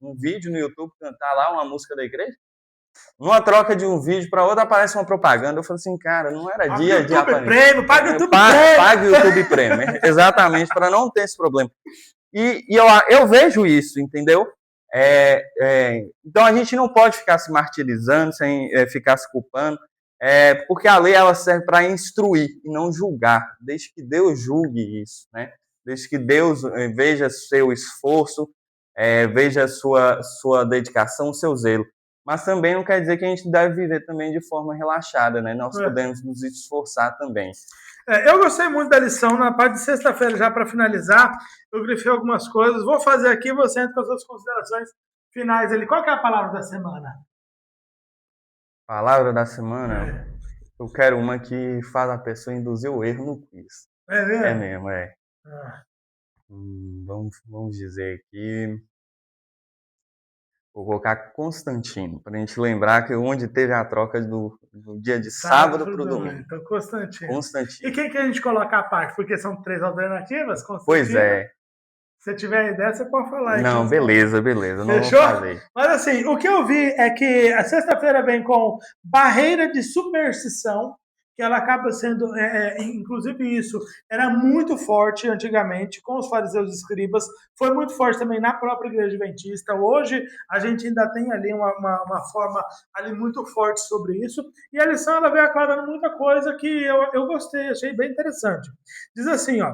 um vídeo no YouTube cantar lá uma música da igreja. Numa troca de um vídeo para outra aparece uma propaganda. Eu falo assim, cara, não era dia de aparecer. Paga o YouTube Premium. Paga o YouTube Premium. Exatamente, para não ter esse problema. E eu vejo isso, entendeu? Então a gente não pode ficar se martirizando, sem ficar se culpando, porque a lei ela serve para instruir e não julgar, desde que Deus julgue isso, né? Desde que Deus veja seu esforço, veja sua dedicação, seu zelo. Mas também não quer dizer que a gente deve viver também de forma relaxada, né? Nós podemos nos esforçar também. Eu gostei muito da lição. Na parte de sexta-feira, já para finalizar, eu grifei algumas coisas. Vou fazer aqui, você entra com as suas considerações finais ali. Qual que é a palavra da semana? Palavra da semana? Eu quero uma que faz a pessoa induzir o erro no quiz. É mesmo? É mesmo, é. Vamos dizer aqui. Vou colocar Constantino, para a gente lembrar que onde teve a troca do dia de sábado para o domingo. Então, Constantino. Constantino. E quem que a gente coloca a parte? Porque são 3 alternativas, Constantino. Pois é. Se tiver ideia, você pode falar aí. Não, beleza. Não Fechou? vou fazer. Mas assim, o que eu vi é que a sexta-feira vem com barreira de superstição, que ela acaba sendo, inclusive isso, era muito forte antigamente com os fariseus e escribas, foi muito forte também na própria igreja adventista. Hoje a gente ainda tem ali uma forma ali muito forte sobre isso, e a lição ela veio aclarando muita coisa que eu gostei, achei bem interessante. Diz assim, ó: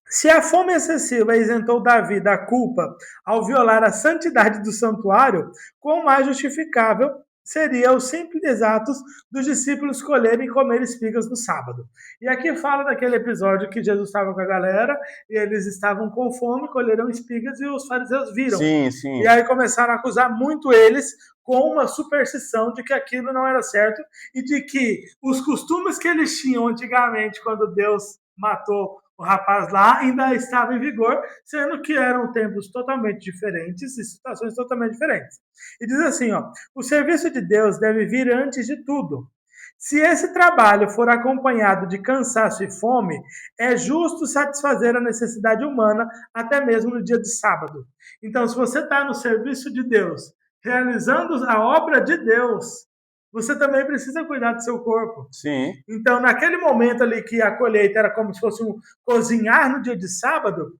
se a fome excessiva isentou Davi da culpa ao violar a santidade do santuário, quão mais justificável seria os simples atos dos discípulos colherem e comer espigas no sábado. E aqui fala daquele episódio que Jesus estava com a galera e eles estavam com fome, colheram espigas e os fariseus viram. Sim, sim. E aí começaram a acusar muito eles com uma superstição de que aquilo não era certo e de que os costumes que eles tinham antigamente, quando Deus matou o rapaz lá, ainda estava em vigor, sendo que eram tempos totalmente diferentes e situações totalmente diferentes. E diz assim, ó: o serviço de Deus deve vir antes de tudo. Se esse trabalho for acompanhado de cansaço e fome, é justo satisfazer a necessidade humana até mesmo no dia de sábado. Então, se você está no serviço de Deus, realizando a obra de Deus, você também precisa cuidar do seu corpo. Sim. Então, naquele momento ali que a colheita era como se fosse um cozinhar no dia de sábado,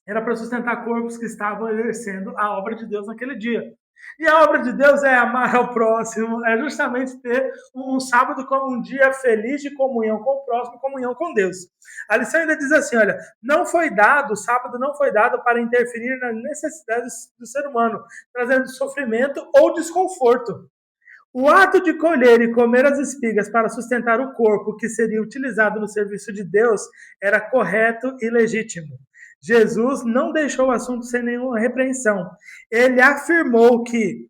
era para sustentar corpos que estavam exercendo a obra de Deus naquele dia. E a obra de Deus é amar ao próximo, é justamente ter um sábado como um dia feliz de comunhão com o próximo, comunhão com Deus. A lição ainda diz assim, olha, o sábado não foi dado para interferir nas necessidades do ser humano, trazendo sofrimento ou desconforto. O ato de colher e comer as espigas para sustentar o corpo que seria utilizado no serviço de Deus era correto e legítimo. Jesus não deixou o assunto sem nenhuma repreensão. Ele afirmou que,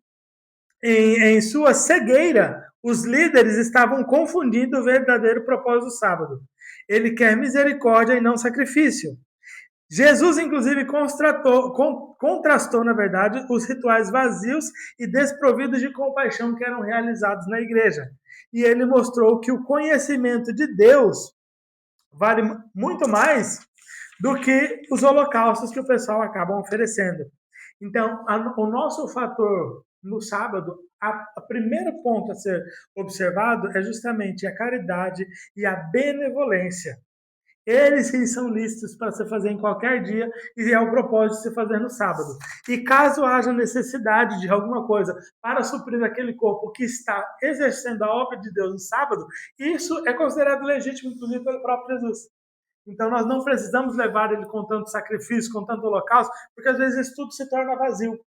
em sua cegueira, os líderes estavam confundindo o verdadeiro propósito do sábado. Ele quer misericórdia e não sacrifício. Jesus, inclusive, contrastou, na verdade, os rituais vazios e desprovidos de compaixão que eram realizados na igreja. E ele mostrou que o conhecimento de Deus vale muito mais do que os holocaustos que o pessoal acaba oferecendo. Então, o nosso fator no sábado, o primeiro ponto a ser observado é justamente a caridade e a benevolência. Eles sim são lícitos para se fazer em qualquer dia e é o propósito de se fazer no sábado. E caso haja necessidade de alguma coisa para suprir aquele corpo que está exercendo a obra de Deus no sábado, isso é considerado legítimo, inclusive, pelo próprio Jesus. Então nós não precisamos levar ele com tanto sacrifício, com tanto holocausto, porque às vezes isso tudo se torna vazio.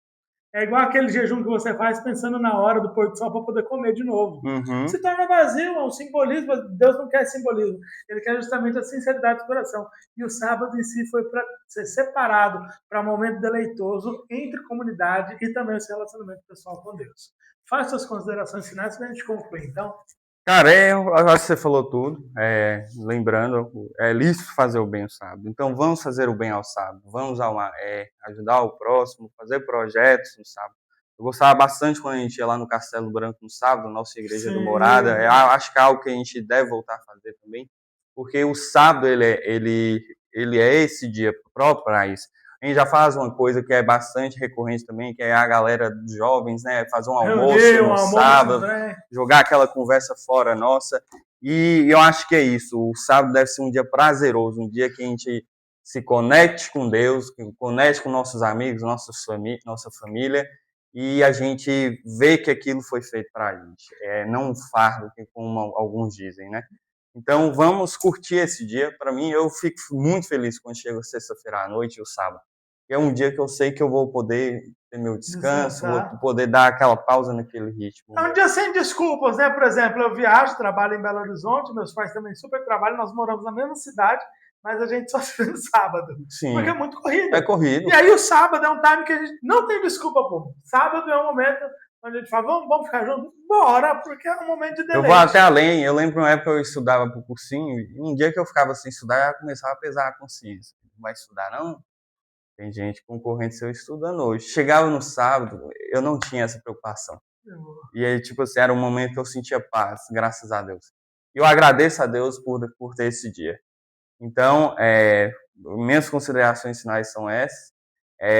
É igual aquele jejum que você faz pensando na hora do pôr do sol para poder comer de novo. Uhum. Se torna vazio, é um simbolismo. Deus não quer simbolismo. Ele quer justamente a sinceridade do coração. E o sábado em si foi para ser separado para um momento deleitoso entre comunidade e também o seu relacionamento pessoal com Deus. Faça suas considerações finais para a gente concluir, então. Cara, eu acho que você falou tudo. Lembrando, é lícito fazer o bem ao sábado. Então, vamos fazer o bem ao sábado. Vamos ajudar o próximo, fazer projetos no sábado. Eu gostava bastante quando a gente ia lá no Castelo Branco no sábado, nossa igreja do Morada. Acho que é algo que a gente deve voltar a fazer também. Porque o sábado, ele é esse dia próprio para isso. A gente já faz uma coisa que é bastante recorrente também, que é a galera dos jovens, né? Fazer um almoço no sábado, jogar aquela conversa fora nossa. E eu acho que é isso. O sábado deve ser um dia prazeroso, um dia que a gente se conecte com Deus, conecte com nossos amigos, nossa família, e a gente vê que aquilo foi feito para a gente. Não um fardo, como alguns dizem, né? Então, vamos curtir esse dia. Para mim, eu fico muito feliz quando chega sexta-feira à noite e o sábado. É um dia que eu sei que eu vou poder ter meu descanso, vou poder dar aquela pausa naquele ritmo. É um dia sem desculpas, né? Por exemplo, eu viajo, trabalho em Belo Horizonte, meus pais também super trabalham, nós moramos na mesma cidade, mas a gente só se vê no sábado. Sim. Porque é muito corrido. É corrido. E aí o sábado é um time que a gente não tem desculpa, pô. Sábado é um momento onde a gente fala, vamos ficar juntos? Bora, porque é um momento de deleite. Eu vou até além. Eu lembro uma época que eu estudava pro cursinho, e um dia que eu ficava sem estudar, eu começava a pesar a consciência. Não vai estudar, não? Tem gente concorrente seu estudando hoje. Chegava no sábado, eu não tinha essa preocupação. E aí, tipo assim, era um momento que eu sentia paz, graças a Deus. E eu agradeço a Deus por ter esse dia. Então, minhas considerações finais são essas.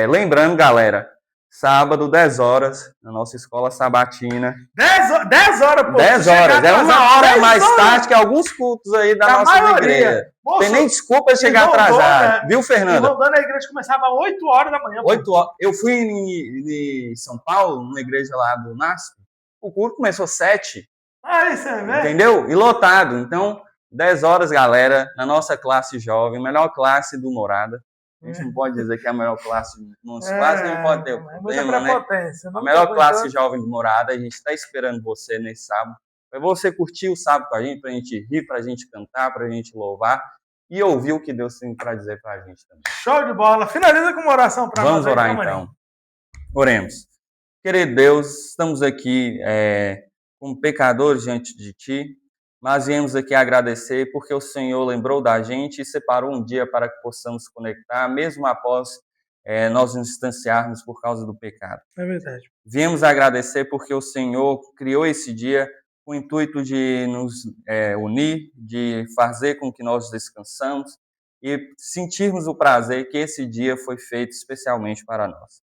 Lembrando, galera, sábado, 10 horas, na nossa escola sabatina. 10 horas, pô. 10 horas. É uma hora mais tarde que alguns cultos aí da nossa igreja. Não tem nem desculpa chegar atrasado. Né? Viu, Fernanda? Rondônia, a igreja começava às 8 horas da manhã. 8 horas. Eu fui em São Paulo, numa igreja lá do NASP. O culto começou às 7. Isso é mesmo? Entendeu? E lotado. Então, 10 horas, galera, na nossa classe jovem, melhor classe do Morada. A gente não pode dizer que é a melhor classe, não pode ter problema, né? A melhor classe jovem do Morada, a gente está esperando você nesse sábado. Para você curtir o sábado com a gente, para a gente rir, para a gente cantar, para a gente louvar e ouvir o que Deus tem para dizer para a gente também. Show de bola! Finaliza com uma oração para nós. Vamos orar então. Oremos. Querido Deus, estamos aqui como pecadores diante de Ti. Mas viemos aqui agradecer porque o Senhor lembrou da gente e separou um dia para que possamos conectar, mesmo após nós nos distanciarmos por causa do pecado. É verdade. Viemos agradecer porque o Senhor criou esse dia com o intuito de nos unir, de fazer com que nós descansamos e sentirmos o prazer que esse dia foi feito especialmente para nós.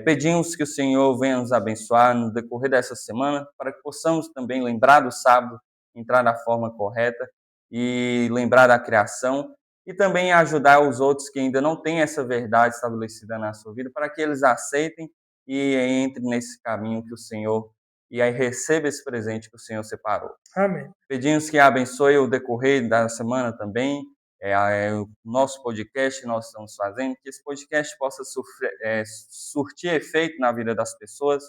Pedimos que o Senhor venha nos abençoar no decorrer dessa semana para que possamos também lembrar do sábado, entrar da forma correta e lembrar da criação e também ajudar os outros que ainda não têm essa verdade estabelecida na sua vida para que eles aceitem e entrem nesse caminho que o Senhor e aí receba esse presente que o Senhor separou. Amém. Pedimos que abençoe o decorrer da semana também, o nosso podcast que nós estamos fazendo, que esse podcast possa surtir efeito na vida das pessoas,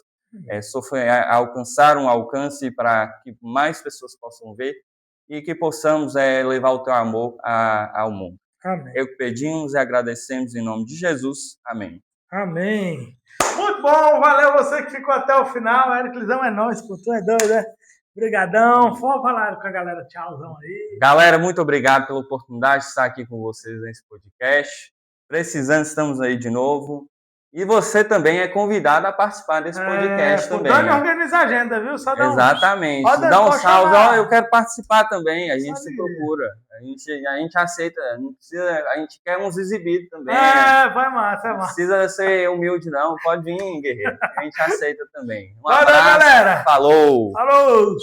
alcançar um alcance para que mais pessoas possam ver e que possamos levar o teu amor ao mundo. Amém. Eu pedimos e agradecemos em nome de Jesus. Amém. Amém. Muito bom, valeu você que ficou até o final. Ericlizão é nóis, pô, tu é doido, né? Obrigadão. Vamos falar com a galera, tchauzão aí. Galera, muito obrigado pela oportunidade de estar aqui com vocês nesse podcast. Precisando, estamos aí de novo. E você também é convidado a participar desse podcast também. Dá organiza a agenda, viu? Só dá Exatamente. Dá um salve. Eu quero participar também. A gente se procura. A gente aceita. A gente quer uns exibidos também. Vai massa, Não precisa ser humilde, não. Pode vir, guerreiro. A gente aceita também. Valeu, galera. Falou. Falou.